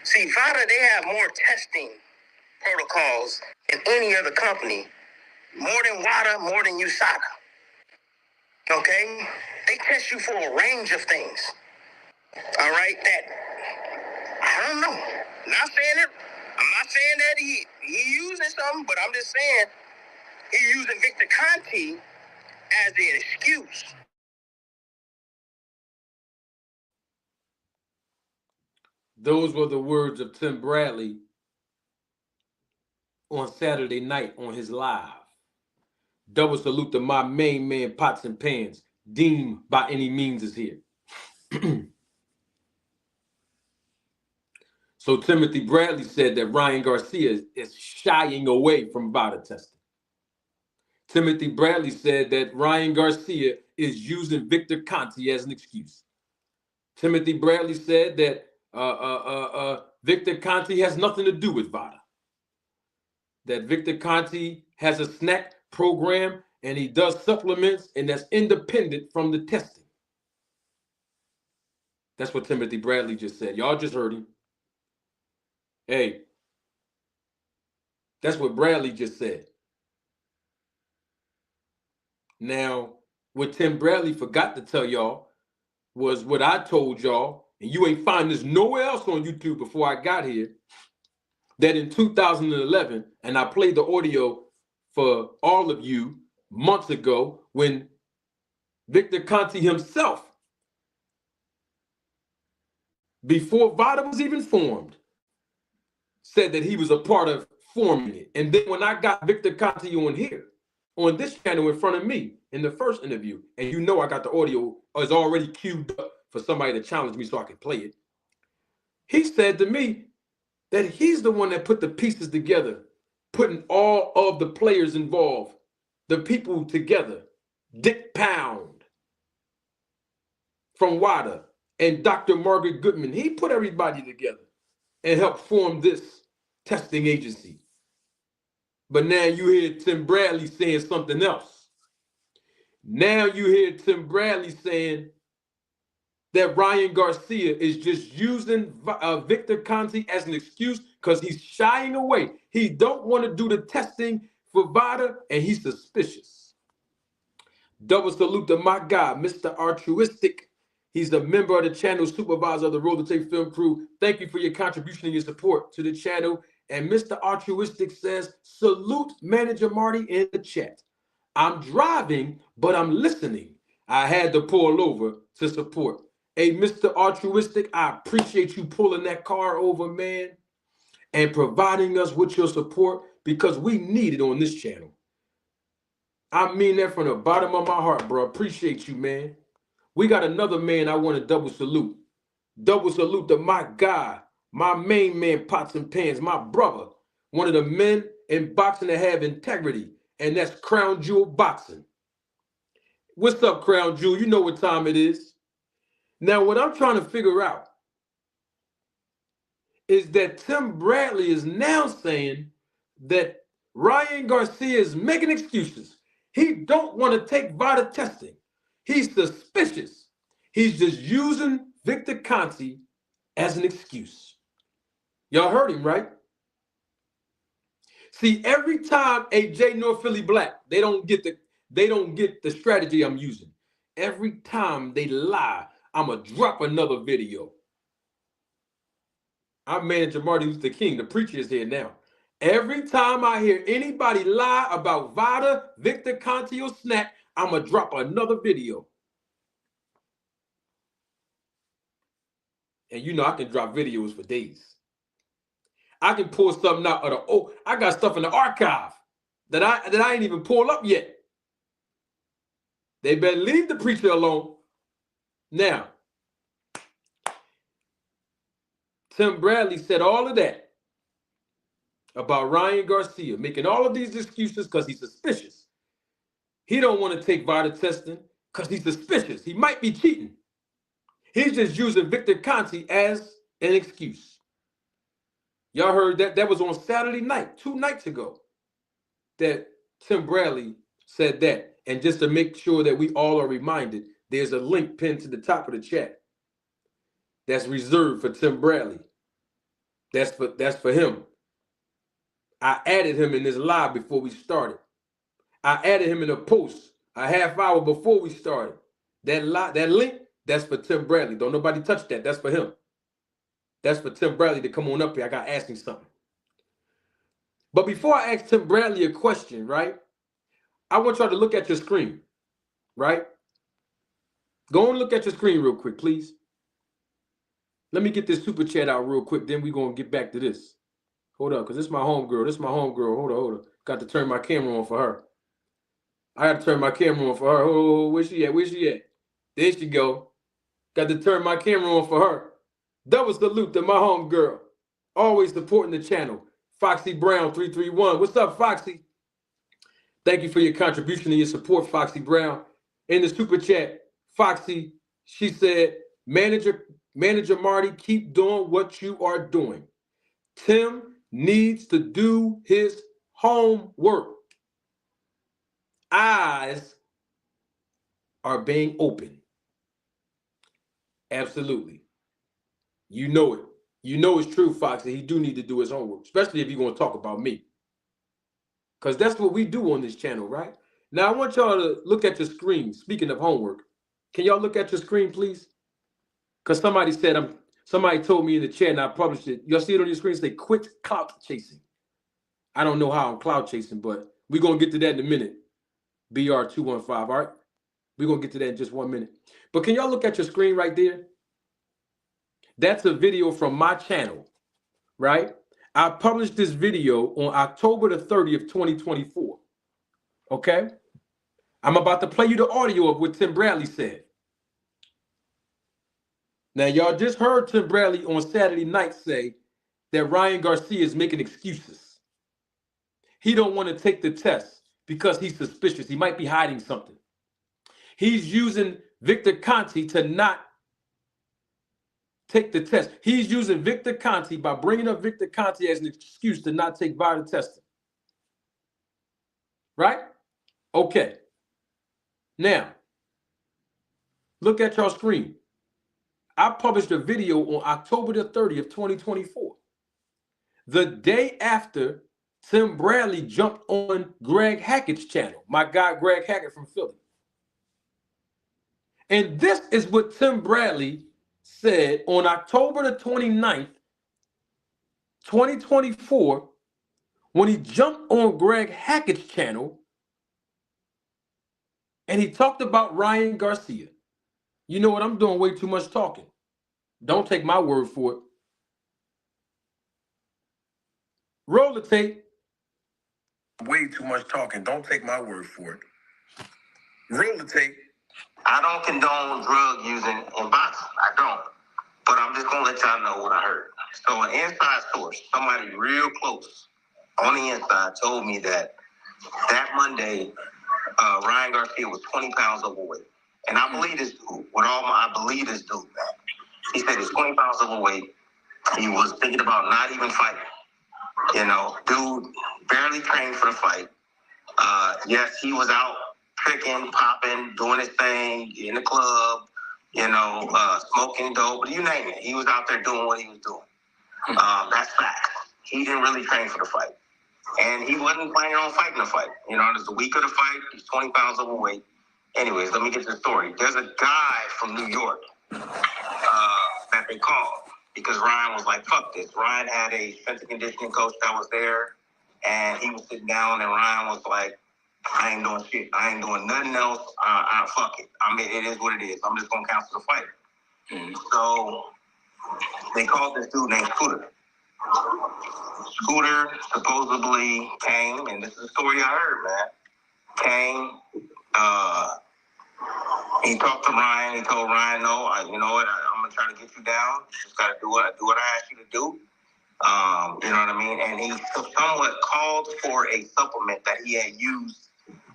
See, VADA, they have more testing protocols than any other company. More than WADA, more than USADA. Okay? They test you for a range of things. All right? That, I don't know. Not saying it. I'm not saying that he using something, but I'm just saying he's using Victor Conte as an excuse. Those were the words of Tim Bradley on Saturday night on his live. Double salute to my main man, Pots and Pans. Deem by any means is here. So Timothy Bradley said that Ryan Garcia is shying away from VADA testing. Timothy Bradley said that Ryan Garcia is using Victor Conte as an excuse. Timothy Bradley said that Victor Conte has nothing to do with VADA. That Victor Conte has a SNAC program and he does supplements and that's independent from the testing. That's what Timothy Bradley just said. Y'all just heard him. Hey, that's what Bradley just said. Now, what Tim Bradley forgot to tell y'all was what I told y'all, and you ain't find this nowhere else on YouTube before I got here, that in 2011, and I played the audio for all of you months ago when Victor Conte himself, before VADA was even formed, said that he was a part of forming it. And then when I got Victor Conte on here, on this channel in front of me in the first interview, and you know I got the audio is already queued up for somebody to challenge me so I can play it. He said to me that he's the one that put the pieces together, putting all of the players involved, the people together. Dick Pound from WADA and Dr. Margaret Goodman. He put everybody together and helped form this testing agency. But now you hear Tim Bradley saying something else. Now you hear Tim Bradley saying that Ryan Garcia is just using Victor Conte as an excuse because he's shying away. He don't want to do the testing for VADA, and he's suspicious. Double salute to my guy, Mr. Altruistic. He's a member of the channel, supervisor of the Roll to Tape film crew. Thank you for your contribution and your support to the channel. And Mr. Altruistic says, salute Manager Marty in the chat. I'm driving, but I'm listening. I had to pull over to support. Hey, Mr. Altruistic, I appreciate you pulling that car over, man, and providing us with your support because we need it on this channel. I mean that from the bottom of my heart, bro. Appreciate you, man. We got another man I want to double salute. Double salute to my guy, my main man, Pots and Pans, my brother, one of the men in boxing that have integrity, and that's Crown Jewel Boxing. What's up, Crown Jewel? You know what time it is. Now, what I'm trying to figure out is that Tim Bradley is now saying that Ryan Garcia is making excuses. He don't want to take VADA testing. He's suspicious. He's just using Victor Conte as an excuse. Y'all heard him, right? See, every time AJ North Philly Black, they don't get the strategy I'm using. Every time they lie, I'ma drop another video. I'm manager Marty Luther King. The preacher is here now. Every time I hear anybody lie about VADA, Victor Conte, or SNAC, I'ma drop another video. And you know I can drop videos for days. I can pull something out of the I got stuff in the archive that I ain't even pulled up yet. They better leave the preacher alone. Now, Tim Bradley said all of that about Ryan Garcia, making all of these excuses because he's suspicious. He don't want to take VADA testing because he's suspicious. He might be cheating. He's just using Victor Conte as an excuse. Y'all heard that? That was on Saturday night, 2 nights ago, that Tim Bradley said that. And just to make sure that we all are reminded, there's a link pinned to the top of the chat that's reserved for Tim Bradley. That's for him. I added him in this live before we started. I added him in a post a half hour before we started. That link, that's for Tim Bradley. Don't nobody touch that. That's for him. That's for Tim Bradley to come on up here. I got to ask him something. But before I ask Tim Bradley a question, right, I want y'all to look at your screen, right? Go and look at your screen real quick, please. Let me get this super chat out real quick. Then we're going to get back to this. Hold up, because this is my homegirl. This is my homegirl. Hold on. Got to turn my camera on for her. I got to turn my camera on for her. Oh, where's she at? Where's she at? There she go. Got to turn my camera on for her. Double salute to my homegirl. Always supporting the channel. Foxy Brown 331. What's up, Foxy? Thank you for your contribution and your support, Foxy Brown. In the super chat, Foxy, she said, Manager Marty, keep doing what you are doing. Tim needs to do his homework. Eyes are being opened. Absolutely. You know it. You know it's true, Foxy. He do need to do his homework, especially if you're going to talk about me. Because that's what we do on this channel, right? Now, I want y'all to look at your screen. Speaking of homework, can y'all look at your screen, please? Because somebody told me in the chat and I published it. Y'all see it on your screen? Say, quit clout chasing. I don't know how I'm clout chasing, but we're going to get to that in a minute. BR215, all right? We're going to get to that in just 1 minute. But can y'all look at your screen right there? That's a video from my channel, right? I published this video on October the 30th, 2024. Okay? I'm about to play you the audio of what Tim Bradley said. Now, y'all just heard Tim Bradley on Saturday night say that Ryan Garcia is making excuses. He don't want to take the test because he's suspicious. He might be hiding something. He's using Victor Conte to not take the test. He's using Victor Conte by bringing up Victor Conte as an excuse to not take VADA testing. Right? Okay. Now, look at your screen. I published a video on October the 30th, 2024. The day after Tim Bradley jumped on Greg Hackett's channel, my guy Greg Hackett from Philly. And this is what Tim Bradley said on October the 29th, 2024, when he jumped on Greg Hackett's channel and he talked about Ryan Garcia. You know what? I'm doing way too much talking. Don't take my word for it. Roll the tape. Way too much talking. Don't take my word for it. Roll the tape. I don't condone drug using in boxing. I don't. But I'm just going to let y'all know what I heard. So an inside source, somebody real close on the inside told me that Monday, Ryan Garcia was 20 pounds overweight. And I believe this dude. I believe this dude, man. He said he's 20 pounds overweight. He was thinking about not even fighting. You know, dude barely trained for the fight. Yes, he was out tricking, popping, doing his thing in the club, you know, smoking dope, you name it. He was out there doing what he was doing. That's fact. He didn't really train for the fight. And he wasn't planning on fighting the fight. You know, it's the week of the fight. He's 20 pounds overweight. Anyways, let me get to the story. There's a guy from New York that they called because Ryan was like, fuck this. Ryan had a strength and conditioning coach that was there, and he was sitting down, and Ryan was like, I ain't doing shit. I ain't doing nothing else. Fuck it. I mean, it is what it is. I'm just going to cancel the fight. So they called this dude named Scooter. Scooter supposedly came, and this is the story I heard, man. Came, he talked to Ryan. He told Ryan, no, you know what? I'm going to try to get you down. You just got to do what I asked you to do. You know what I mean? And he somewhat called for a supplement that he had used,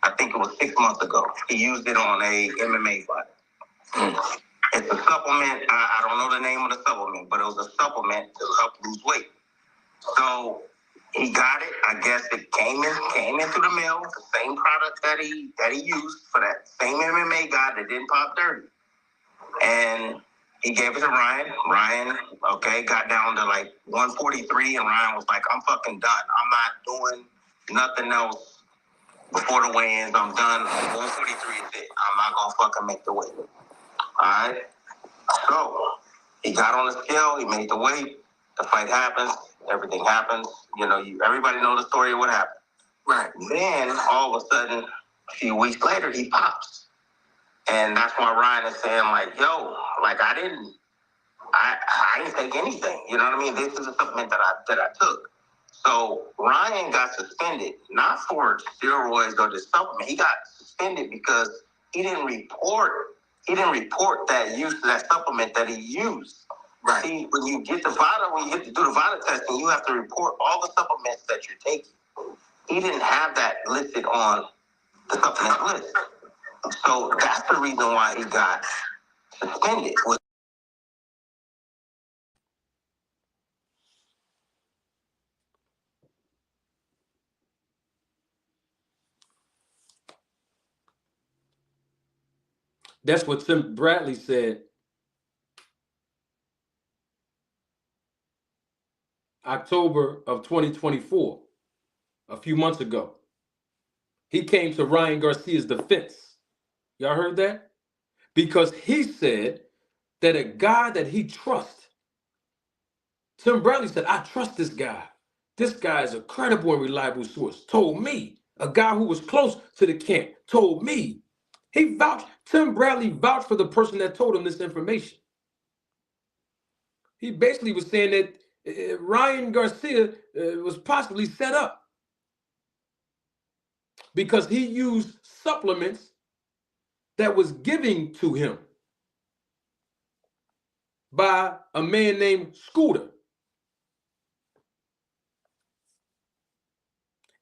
I think it was 6 months ago. He used it on a MMA fight. It's a supplement. I don't know the name of the supplement, but it was a supplement to help lose weight. So he got it. I guess it came in through the mail. The same product that he used for that same MMA guy that didn't pop dirty. And he gave it to Ryan. Ryan, okay, got down to like 143, and Ryan was like, I'm fucking done. I'm not doing nothing else before the weigh-ins. I'm done. 143 is it. I'm not gonna fucking make the weight. All right. So he got on the scale. He made the weight. The fight happens. Everything happens. You know, everybody know the story of what happened. Right. Then all of a sudden, a few weeks later, he pops. And that's why Ryan is saying, like, yo, like I didn't take anything. You know what I mean? This is a supplement that I took. So Ryan got suspended, not for steroids or the supplement. He got suspended because he didn't report that use of that supplement that he used. Right. See, when you get the VADA, when you get to do the VADA testing, you have to report all the supplements that you're taking. He didn't have that listed on the supplement list. So that's the reason why he got suspended. That's what Tim Bradley said October of 2024, a few months ago. He came to Ryan Garcia's defense. Y'all heard that? Because he said that a guy that he trusts, Tim Bradley said, I trust this guy. This guy is a credible and reliable source. Told me. A guy who was close to the camp told me. He vouched. Tim Bradley vouched for the person that told him this information. He basically was saying that Ryan Garcia was possibly set up because he used supplements that was given to him by a man named Scooter.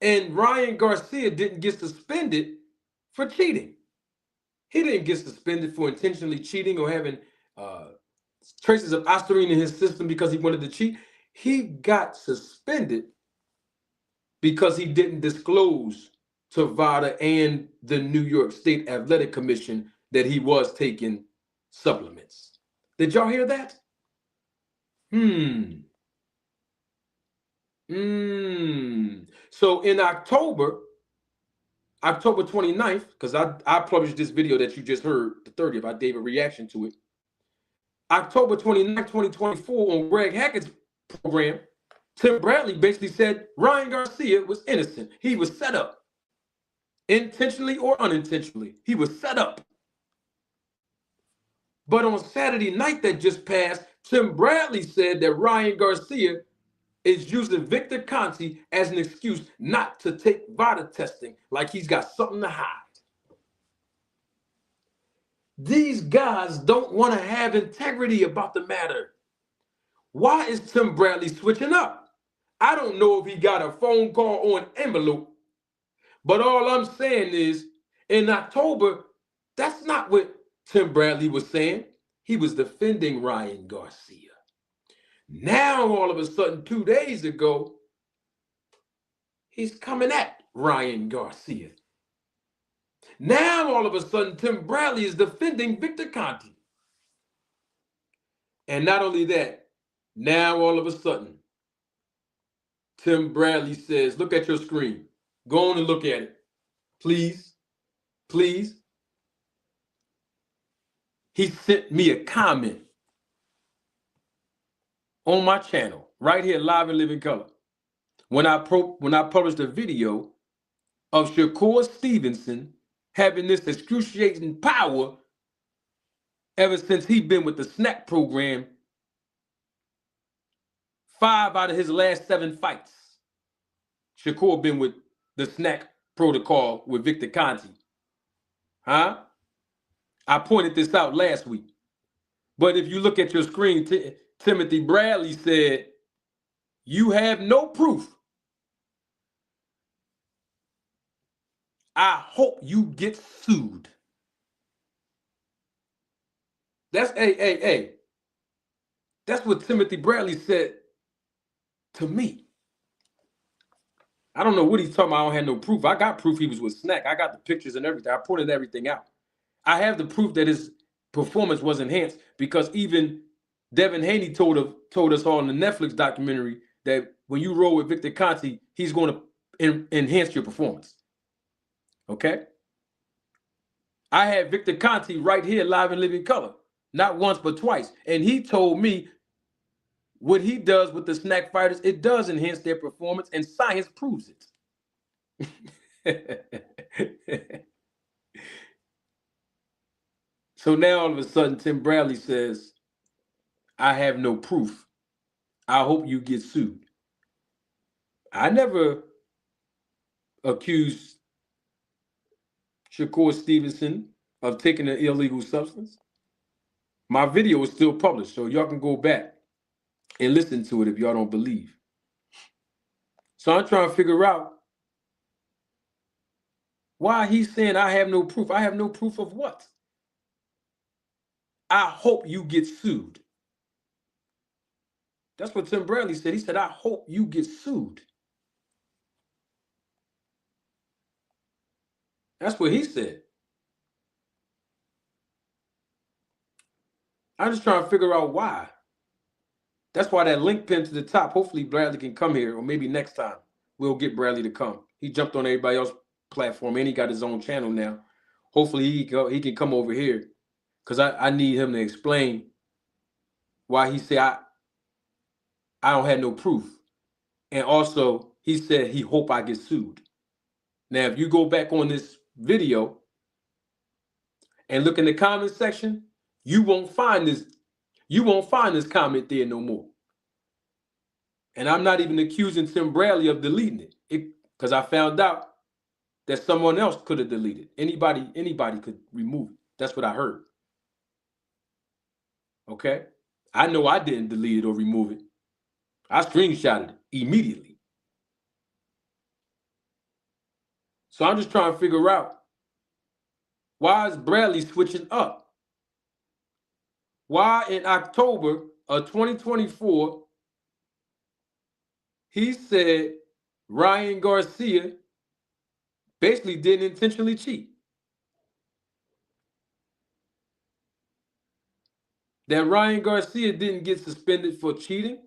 And Ryan Garcia didn't get suspended for cheating. He didn't get suspended for intentionally cheating or having traces of ostarine in his system because he wanted to cheat. He got suspended because he didn't disclose to VADA and the New York State Athletic Commission that he was taking supplements. Did y'all hear that? So in October 29th, because I published this video that you just heard, the 30th, I gave a reaction to it. October 29th, 2024, on Greg Hackett's program, Tim Bradley basically said Ryan Garcia was innocent. He was set up. Intentionally or unintentionally, he was set up. But on Saturday night that just passed, Tim Bradley said that Ryan Garcia is using Victor Conte as an excuse not to take VADA testing, like he's got something to hide. These guys don't want to have integrity about the matter. Why is Tim Bradley switching up? I don't know if he got a phone call or an envelope, but all I'm saying is in October, that's not what Tim Bradley was saying. He was defending Ryan Garcia. Now, all of a sudden, 2 days ago, he's coming at Ryan Garcia. Now, all of a sudden, Tim Bradley is defending Victor Conte. And not only that, now all of a sudden, Tim Bradley says, look at your screen. Go on and look at it. Please, please. He sent me a comment on my channel, right here, live in living color. When I published a video of Shakur Stevenson having this excruciating power ever since he's been with the SNAC program, 5 out of his last 7 fights. Shakur been with the SNAC protocol with Victor Conte. Huh? I pointed this out last week. But if you look at your screen, Timothy Bradley said, you have no proof. I hope you get sued. That's That's what Timothy Bradley said to me. I don't know what he's talking about. I don't have no proof. I got proof he was with SNAC. I got the pictures and everything. I pointed everything out. I have the proof that his performance was enhanced because even Devin Haney told us all in the Netflix documentary that when you roll with Victor Conte, he's going to enhance your performance. Okay? I had Victor Conte right here live in living color. Not once, but twice. And he told me what he does with the SNAC fighters, it does enhance their performance, and science proves it. So now all of a sudden, Tim Bradley says, I have no proof. I hope you get sued. I never accused Shakur Stevenson of taking an illegal substance. My video is still published, so y'all can go back and listen to it if y'all don't believe. So I'm trying to figure out why he's saying I have no proof. I have no proof of what? I hope you get sued. That's what Tim Bradley said. He said, I hope you get sued. That's what he said. I'm just trying to figure out why. That's why that link pinned to the top. Hopefully Bradley can come here, or maybe next time we'll get Bradley to come. He jumped on everybody else's platform and he got his own channel now. Hopefully he can come over here because I need him to explain why he said I don't have no proof. And also he said he hope I get sued. Now, if you go back on this video and look in the comment section, you won't find this comment there no more. And I'm not even accusing Tim Bradley of deleting it because I found out that someone else could have deleted. Anybody could remove it. That's what I heard. Okay? I know I didn't delete it or remove it. I screenshotted it immediately. So I'm just trying to figure out, why is Bradley switching up? Why in October of 2024, he said Ryan Garcia basically didn't intentionally cheat. That Ryan Garcia didn't get suspended for cheating.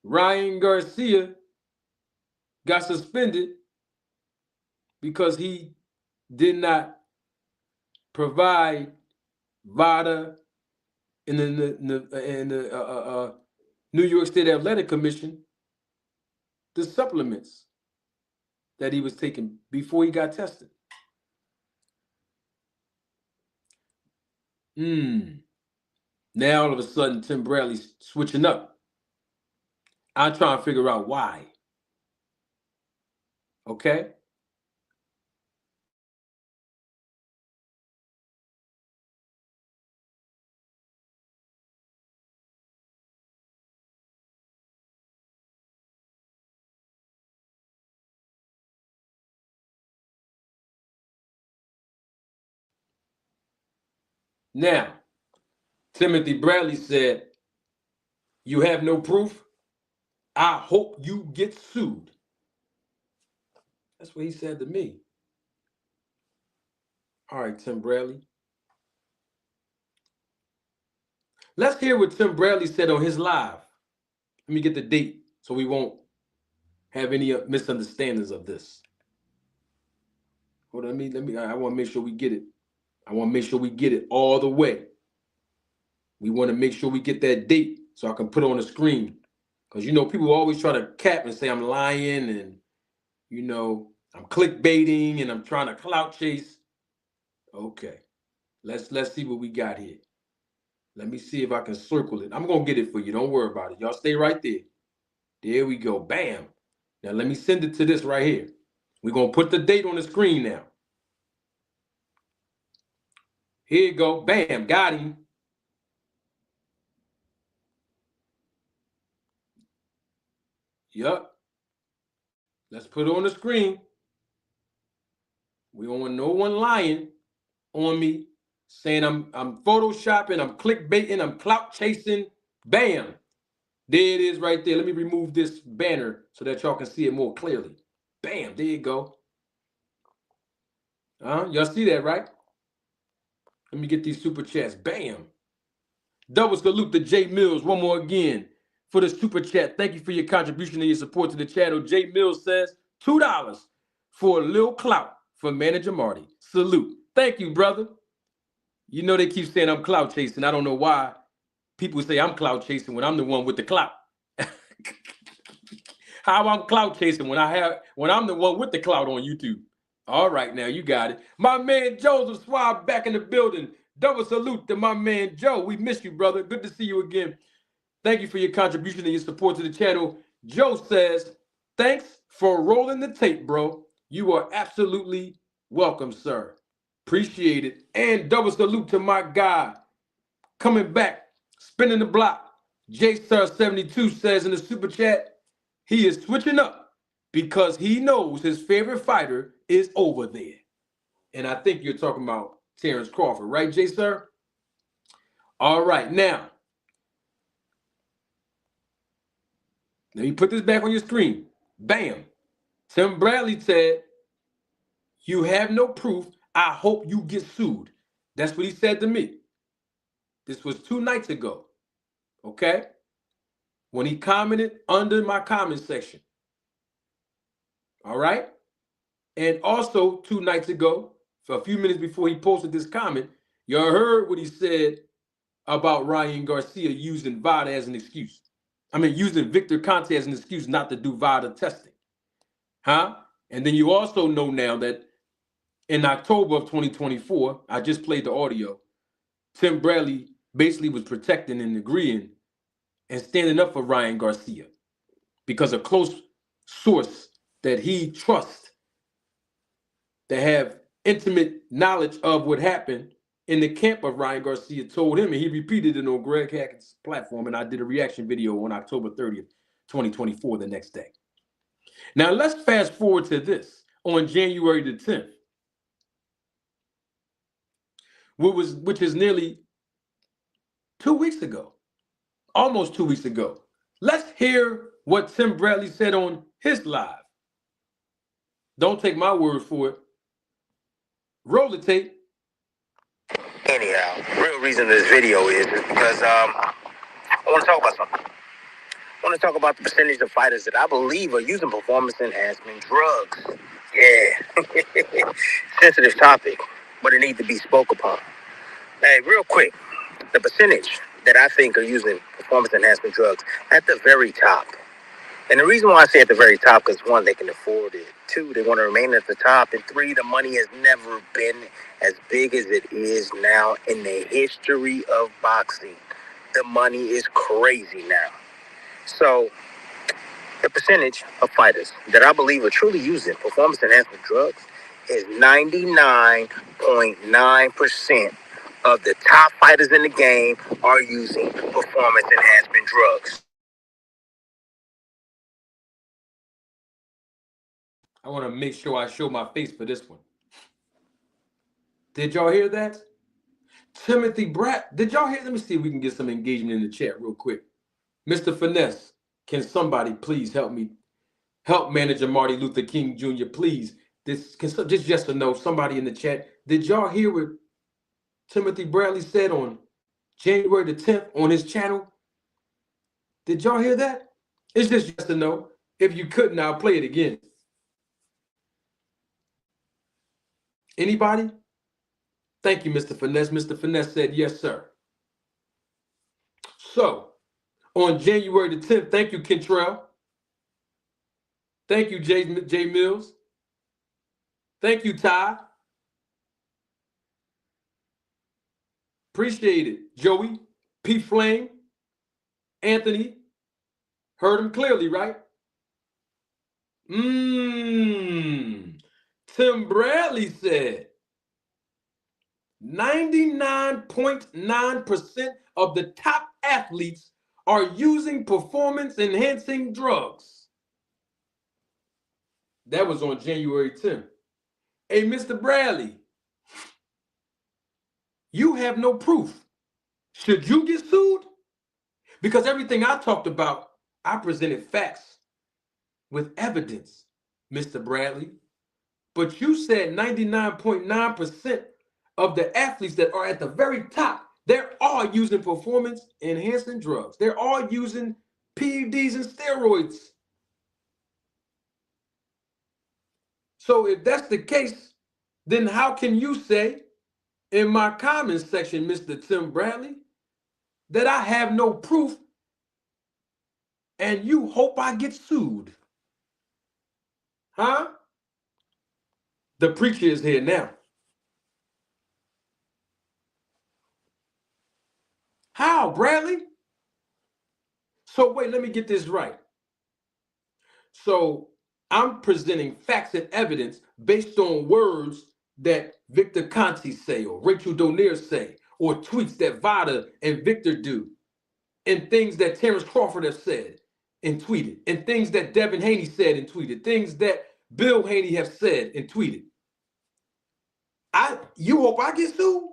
Ryan Garcia got suspended because he did not provide VADA in the New York State Athletic Commission the supplements that he was taking before he got tested. Now all of a sudden Tim Bradley's switching up. I'm trying to figure out why. Okay? Now, Timothy Bradley said, "You have no proof? I hope you get sued." That's what he said to me. All right, Tim Bradley. Let's hear what Tim Bradley said on his live. Let me get the date so we won't have any misunderstandings of this. Hold on, I want to make sure we get it. I want to make sure we get it all the way. We want to make sure we get that date so I can put it on the screen. Because, people always try to cap and say I'm lying and, I'm clickbaiting and I'm trying to clout chase. Okay, let's see what we got here. Let me see if I can circle it. I'm going to get it for you. Don't worry about it. Y'all stay right there. There we go. Bam. Now let me send it to this right here. We're going to put the date on the screen now. Here you go. Bam. Got him. Yup. Let's put it on the screen. We don't want no one lying on me, saying I'm photoshopping, I'm clickbaiting, I'm clout chasing. Bam. There it is right there. Let me remove this banner so that y'all can see it more clearly. Bam. There you go. Y'all see that, right? Let me get these super chats. Bam. Double salute to Jay Mills one more again for the super chat. Thank you for your contribution and your support to the channel. Jay Mills says $2 for a little clout for Manager Marty. Salute. Thank you, brother. You know they keep saying I'm clout chasing. I don't know why people say I'm clout chasing when I'm the one with the clout. How I'm clout chasing when I'm the one with the clout on YouTube. All right, now you got it. My man Joseph Swab back in the building. Double salute to my man Joe. We miss you, brother. Good to see you again. Thank you for your contribution and your support to the channel. Joe says, thanks for rolling the tape, bro. You are absolutely welcome, sir. Appreciate it. And double salute to my guy coming back, spinning the block. JStar72 says in the super chat, he is switching up because he knows his favorite fighter is over there. And I think you're talking about Terrence Crawford, right, J Sir? All right, now, let me put this back on your screen. Bam. Tim Bradley said, you have no proof. I hope you get sued. That's what he said to me. This was 2 nights ago, okay? When he commented under my comment section. All right? And also 2 nights ago, for a few minutes before he posted this comment, y'all heard what he said about Ryan Garcia using VADA as an excuse. I mean, using Victor Conte as an excuse not to do VADA testing. Huh? And then you also know now that in October of 2024, I just played the audio, Tim Bradley basically was protecting and agreeing and standing up for Ryan Garcia because a close source that he trusts that have intimate knowledge of what happened in the camp of Ryan Garcia told him, and he repeated it on Greg Hackett's platform, and I did a reaction video on October 30th, 2024, the next day. Now, let's fast forward to this on January the 10th, which is nearly 2 weeks ago, almost 2 weeks ago. Let's hear what Tim Bradley said on his live. Don't take my word for it. Roll the tape. Anyhow, real reason this video is because I want to talk about something. I want to talk about the percentage of fighters that I believe are using performance enhancement drugs. Yeah, sensitive topic, but it needs to be spoke upon. Hey, real quick, the percentage that I think are using performance enhancement drugs at the very top. And the reason why I say at the very top, because 1, they can afford it. 2, they want to remain at the top. And 3, the money has never been as big as it is now in the history of boxing. The money is crazy now. So the percentage of fighters that I believe are truly using performance enhancement drugs is 99.9% of the top fighters in the game are using performance enhancement drugs. I want to make sure I show my face for this one. Did y'all hear that? Timothy Bratt, did y'all hear? Let me see if we can get some engagement in the chat real quick. Mr. Finesse, can somebody please help me? Help manager Marty Luther King Jr., please. Just yes or no, somebody in the chat. Did y'all hear what Timothy Bradley said on January the 10th on his channel? Did y'all hear that? It's just yes or no. If you couldn't, I'll play it again. Anybody? Thank you, Mr. Finesse. Mr. Finesse said yes, sir. So, on January the 10th, thank you, Kentrell. Thank you, J Mills. Thank you, Ty. Appreciate it. Joey, P. Flame, Anthony. Heard him clearly, right? Tim Bradley said 99.9% of the top athletes are using performance-enhancing drugs. That was on January 10th. Hey, Mr. Bradley, you have no proof. Should you get sued? Because everything I talked about, I presented facts with evidence, Mr. Bradley. But you said 99.9% of the athletes that are at the very top, they're all using performance-enhancing drugs. They're all using PEDs and steroids. So if that's the case, then how can you say in my comments section, Mr. Tim Bradley, that I have no proof and you hope I get sued? Huh? The preacher is here now. How, Bradley? So wait, let me get this right. So I'm presenting facts and evidence based on words that Victor Conte say or Rachel Donier say, or tweets that Vada and Victor do, and things that Terrence Crawford have said and tweeted, and things that Devin Haney said and tweeted, things that Bill Haney have said and tweeted. You hope I get sued?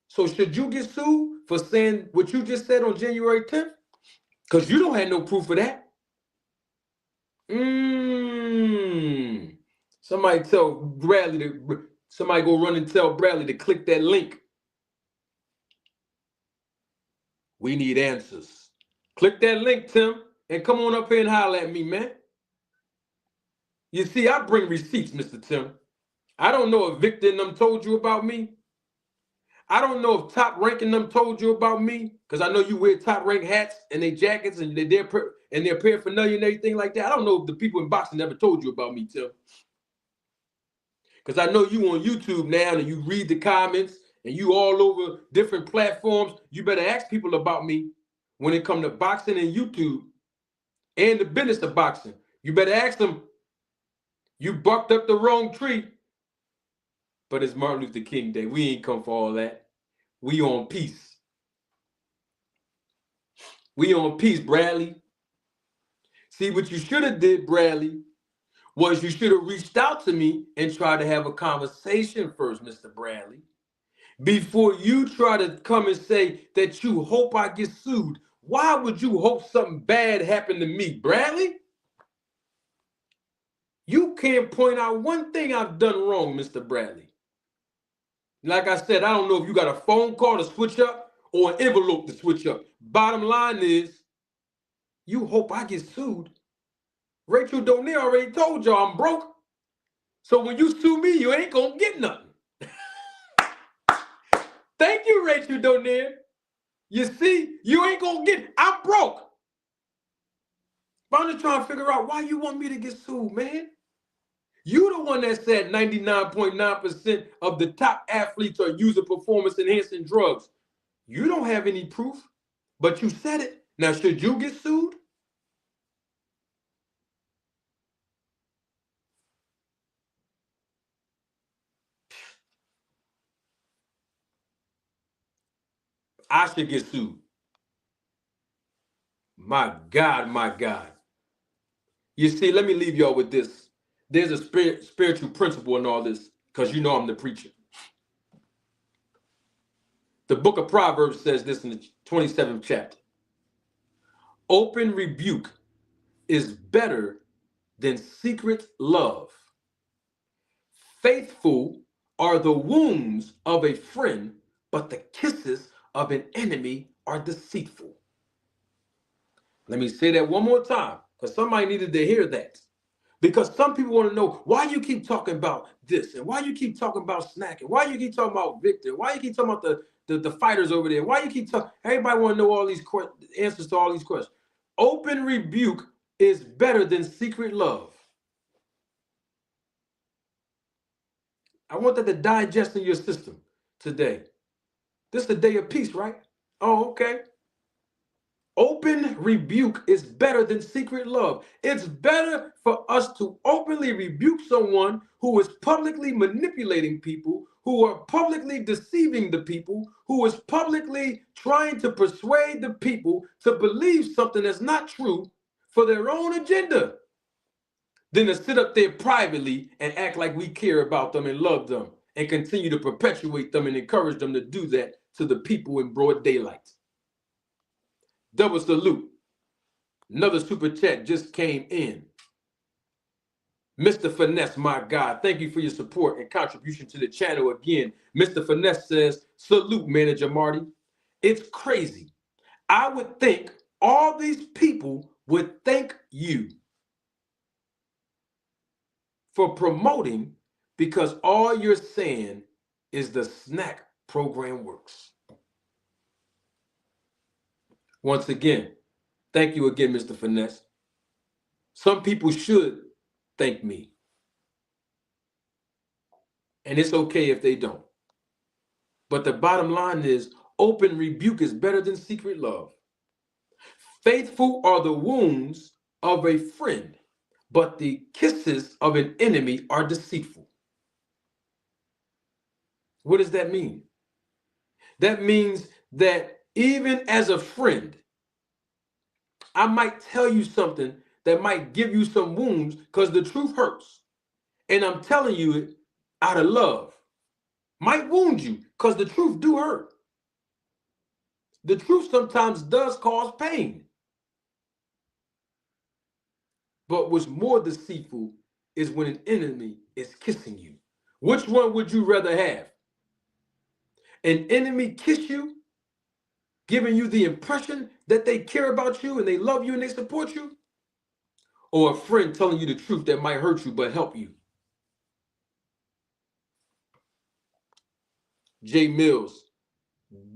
So should you get sued for saying what you just said on January 10th? Because you don't have no proof of that. Somebody tell Bradley somebody go run and tell Bradley to click that link. We need answers. Click that link, Tim, and come on up here and holler at me, man. You see, I bring receipts, Mr. Tim. I don't know if Victor and them told you about me. I don't know if Top Rank and them told you about me, because I know you wear Top Rank hats and their jackets and their paraphernalia and everything like that. I don't know if the people in boxing ever told you about me, Tim. Because I know you on YouTube now and you read the comments and you all over different platforms. You better ask people about me when it comes to boxing and YouTube and the business of boxing. You better ask them. You bucked up the wrong tree. But it's Martin Luther King Day. We ain't come for all that. We on peace. We on peace, Bradley. See, what you should have did, Bradley, was you should have reached out to me and tried to have a conversation first, Mr. Bradley, before you try to come and say that you hope I get sued. Why would you hope something bad happened to me, Bradley? You can't point out one thing I've done wrong, Mr. Bradley. Like I said, I don't know if you got a phone call to switch up or an envelope to switch up. Bottom line is, you hope I get sued. Rachel Donier already told y'all I'm broke. So when you sue me, you ain't gonna get nothing. Thank you, Rachel Donier. You see, you ain't gonna get, I'm broke. But I'm just trying to figure out why you want me to get sued, man. You the one that said 99.9% of the top athletes are using performance-enhancing drugs. You don't have any proof, but you said it. Now, should you get sued? I should get sued. My God, my God. You see, let me leave y'all with this. There's a spiritual principle in all this, because you know I'm the preacher. The book of Proverbs says this in the 27th chapter. Open rebuke is better than secret love. Faithful are the wounds of a friend, but the kisses of an enemy are deceitful. Let me say that one more time, because somebody needed to hear that. Because some people want to know why you keep talking about this, and why you keep talking about SNAC, and why you keep talking about Victor, why you keep talking about the fighters over there, why you keep talking. Everybody want to know all these answers to all these questions. Open rebuke is better than secret love. I want that to digest in your system today. This is the day of peace, right? Oh, okay. Open rebuke is better than secret love. It's better for us to openly rebuke someone who is publicly manipulating people, who are publicly deceiving the people, who is publicly trying to persuade the people to believe something that's not true for their own agenda, than to sit up there privately and act like we care about them and love them and continue to perpetuate them and encourage them to do that to the people in broad daylight. Double salute. Another super chat just came in. Mr. Finesse, my God, thank you for your support and contribution to the channel again. Mr. Finesse says, salute, Manager Marty. It's crazy. I would think all these people would thank you for promoting, because all you're saying is the SNAC program works. Once again, thank you again, Mr. Finesse. Some people should thank me. And it's okay if they don't. But the bottom line is, open rebuke is better than secret love. Faithful are the wounds of a friend, but the kisses of an enemy are deceitful. What does that mean? That means that even as a friend, I might tell you something that might give you some wounds because the truth hurts. And I'm telling you it out of love. Might wound you because the truth do hurt. The truth sometimes does cause pain. But what's more deceitful is when an enemy is kissing you. Which one would you rather have? An enemy kiss you, giving you the impression that they care about you and they love you and they support you? Or a friend telling you the truth that might hurt you but help you? Jay Mills,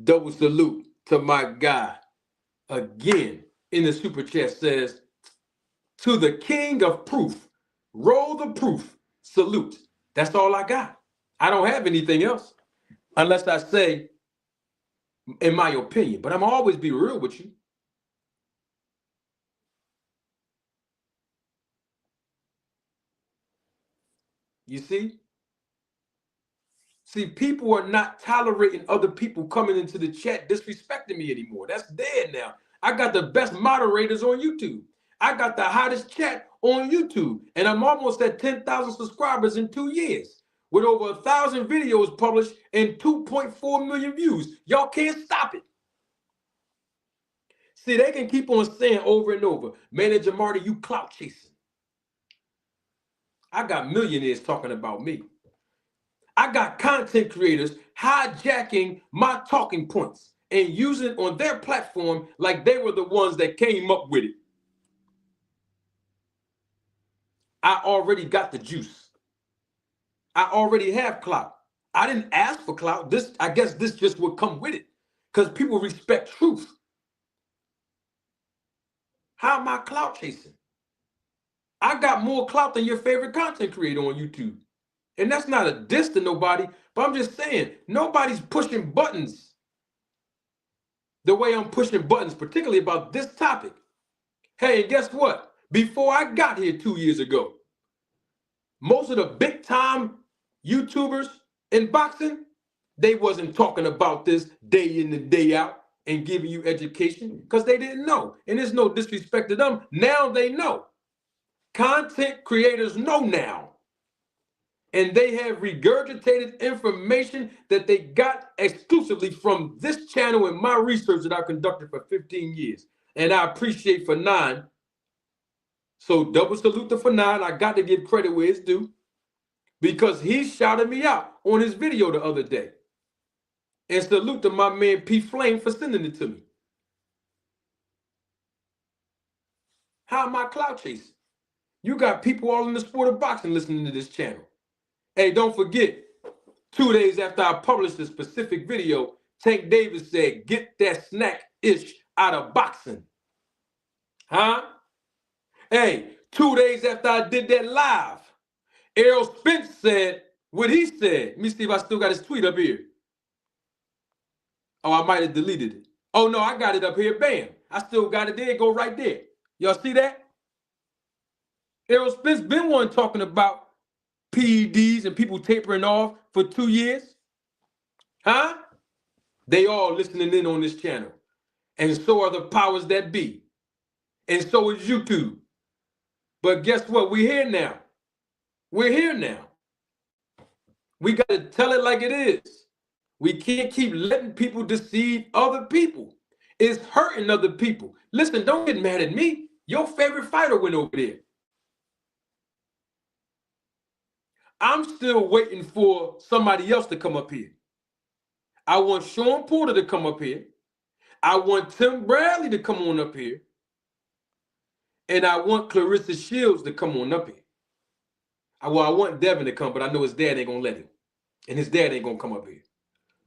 double salute to my guy. Again, in the super chat says, to the king of proof, roll the proof, salute. That's all I got. I don't have anything else. Unless I say, in my opinion, but I'm always be real with you. You see? See, people are not tolerating other people coming into the chat disrespecting me anymore. That's dead now. I got the best moderators on YouTube. I got the hottest chat on YouTube. And I'm almost at 10,000 subscribers in 2 years, with over 1,000 videos published and 2.4 million views. Y'all can't stop it. See, they can keep on saying over and over, Manager Marty, you clout chasing. I got millionaires talking about me. I got content creators hijacking my talking points and using it on their platform like they were the ones that came up with it. I already got the juice. I already have clout. I didn't ask for clout. I guess this just would come with it because people respect truth. How am I clout chasing? I got more clout than your favorite content creator on YouTube. And that's not a diss to nobody, but I'm just saying, nobody's pushing buttons the way I'm pushing buttons, particularly about this topic. Hey, and guess what? Before I got here 2 years ago, most of the big time YouTubers in boxing, they wasn't talking about this day in and day out and giving you education because they didn't know. And there's no disrespect to them. Now they know. Content creators know now. And they have regurgitated information that they got exclusively from this channel and my research that I conducted for 15 years. And I appreciate for 9. So double salute to for 9. I got to give credit where it's due because he shouted me out on his video the other day. And salute to my man P Flame for sending it to me. How am I clout chasing? You got people all in the sport of boxing listening to this channel. Hey, don't forget, 2 days after I published a specific video, Tank Davis said, get that SNAC-ish out of boxing. Huh? Hey, 2 days after I did that live, Errol Spence said what he said. Let me see if I still got his tweet up here. Oh, I might have deleted it. Oh, no, I got it up here. Bam. I still got it there. Go right there. Y'all see that? Errol Spence been one talking about PEDs and people tapering off for 2 years. Huh? They all listening in on this channel. And so are the powers that be. And so is YouTube. But guess what? We're here now. We're here now. We got to tell it like it is. We can't keep letting people deceive other people. It's hurting other people. Listen, don't get mad at me. Your favorite fighter went over there. I'm still waiting for somebody else to come up here. I want Sean Porter to come up here. I want Tim Bradley to come on up here. And I want Clarissa Shields to come on up here. I want Devin to come, but I know his dad ain't going to let him. And his dad ain't going to come up here.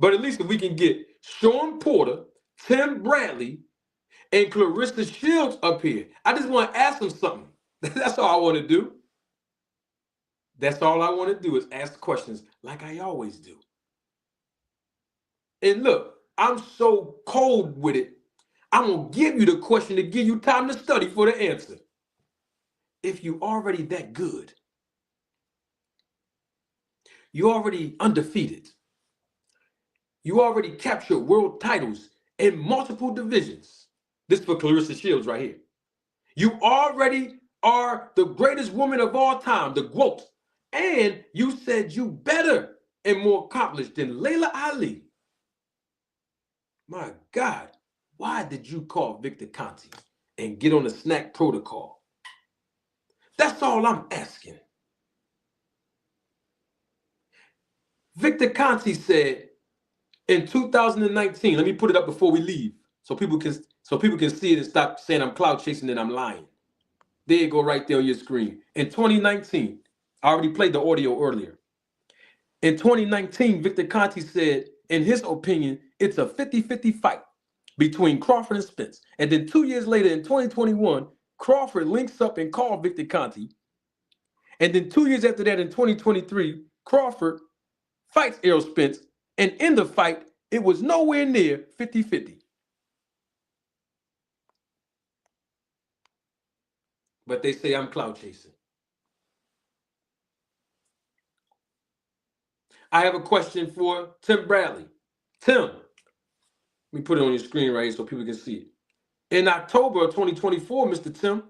But at least if we can get Sean Porter, Tim Bradley, and Clarissa Shields up here, I just want to ask them something. That's all I want to do. That's all I want to do is ask questions like I always do. And look, I'm so cold with it. I'm going to give you the question to give you time to study for the answer. If you already that good, you already undefeated, you already captured world titles in multiple divisions. This is for Clarissa Shields right here. You already are the greatest woman of all time, the GOAT. And you said you better and more accomplished than Layla Ali. My God, why did you call Victor Conte and get on the SNAC protocol? That's all I'm asking. Victor Conte said in 2019, let me put it up before we leave so people can see it and stop saying I'm clout chasing and I'm lying. There you go right there on your screen. In 2019, I already played the audio earlier. In 2019, Victor Conte said, in his opinion, it's a 50-50 fight between Crawford and Spence. And then 2 years later, in 2021, Crawford links up and called Victor Conte. And then 2 years after that, in 2023, Crawford fights Errol Spence. And in the fight, it was nowhere near 50-50. But they say I'm clout chasing. I have a question for Tim Bradley. Tim, let me put it on your screen right here so people can see it. In October of 2024, Mr. Tim,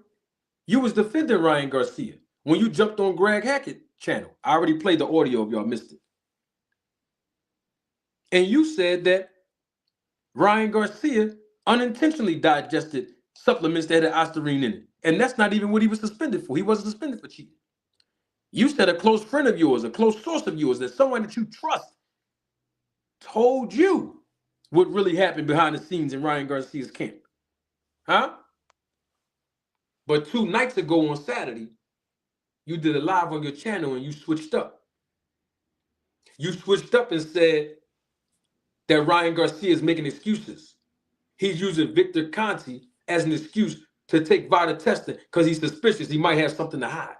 you was defending Ryan Garcia when you jumped on Greg Hackett's channel. I already played the audio if y'all missed it. And you said that Ryan Garcia unintentionally digested supplements that had ostarine in it. And that's not even what he was suspended for. He wasn't suspended for cheating. You said a close friend of yours, a close source of yours, that someone that you trust told you what really happened behind the scenes in Ryan Garcia's camp. Huh? But 2 nights ago on Saturday, you did a live on your channel and you switched up. You switched up and said that Ryan Garcia is making excuses. He's using Victor Conte as an excuse to take vital testing because he's suspicious he might have something to hide.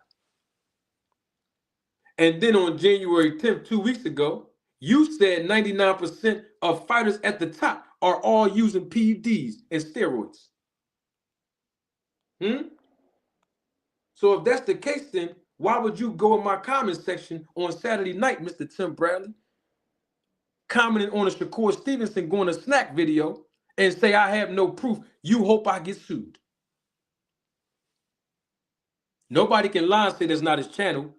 And then on January 10th, 2 weeks ago, you said 99% of fighters at the top are all using PEDs and steroids. So if that's the case, then why would you go in my comment section on Saturday night, Mr. Tim Bradley, commenting on a Shakur Stevenson going to SNAC video and say, I have no proof. You hope I get sued. Nobody can lie and say that's not his channel.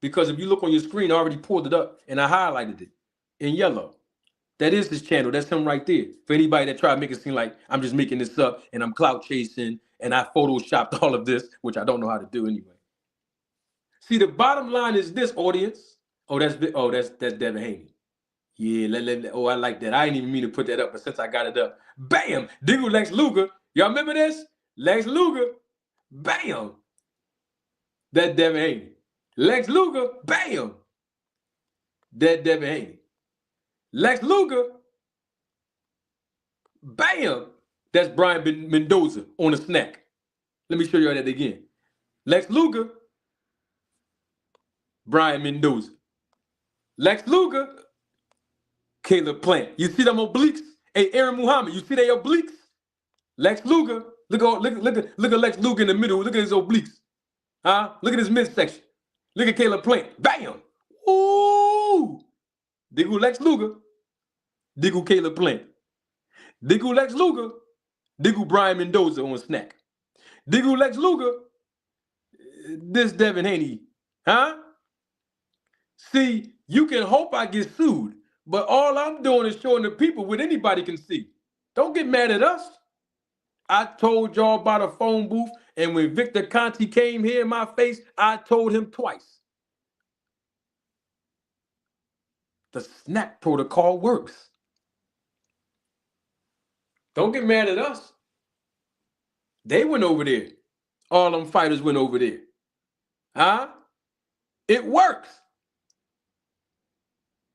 Because if you look on your screen, I already pulled it up and I highlighted it in yellow. That is his channel. That's him right there. For anybody that try to make it seem like I'm just making this up and I'm clout chasing and I photoshopped all of this, which I don't know how to do anyway. See, the bottom line is this, audience. That's Devin Haney. Yeah, oh, I like that. I didn't even mean to put that up, but since I got it up, bam! Diggle Lex Luger. Y'all remember this? Lex Luger, bam! That Devin Haney. Lex Luger, bam! That Devin Haney. Lex Luger, bam! That's Brian Mendoza on the SNAC. Let me show you that again. Lex Luger, Brian Mendoza. Lex Luger, Caleb Plant. You see them obliques? Hey, Aaron Muhammad, you see they obliques? Lex Luger, look at Lex Luger in the middle. Look at his obliques. Huh? Look at his midsection. Look at Caleb Plant. Bam! Ooh! Diggle Lex Luger. Diggle Caleb Plant. Diggle Lex Luger. Diggle Brian Mendoza on SNAC. Diggle Lex Luger. This Devin Haney. Huh? See, you can hope I get sued, but all I'm doing is showing the people what anybody can see. Don't get mad at us. I told y'all about a phone booth, and when Victor Conte came here in my face, I told him twice. The SNAC protocol works. Don't get mad at us. They went over there. All them fighters went over there. Huh? It works.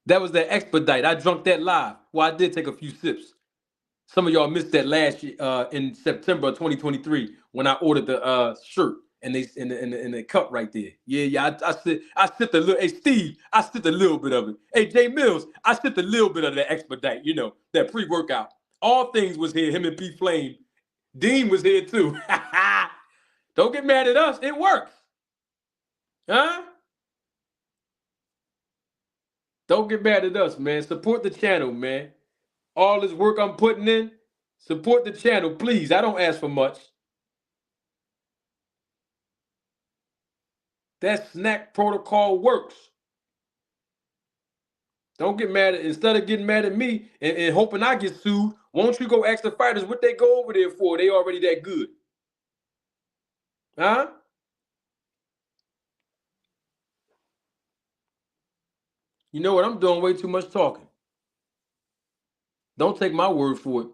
That was that expedite. I drunk that live. Well, I did take a few sips. Some of y'all missed that last year in September 2023 when I ordered the shirt and they in the cup right there. Yeah. I sipped a little. Hey Steve, I sipped a little bit of it. Hey Jay Mills, I sipped a little bit of that expedite. You know, that pre-workout. All Things was here. Him and P Flame. Dean was here too. Don't get mad at us. It works. Huh? Don't get mad at us, man. Support the channel, man. All this work I'm putting in, support the channel, please. I don't ask for much. That SNAC protocol works. Don't get mad at, instead of getting mad at me and hoping I get sued, won't you go ask the fighters what they go over there for? They already that good. Huh? You know what? I'm doing way too much talking. Don't take my word for it.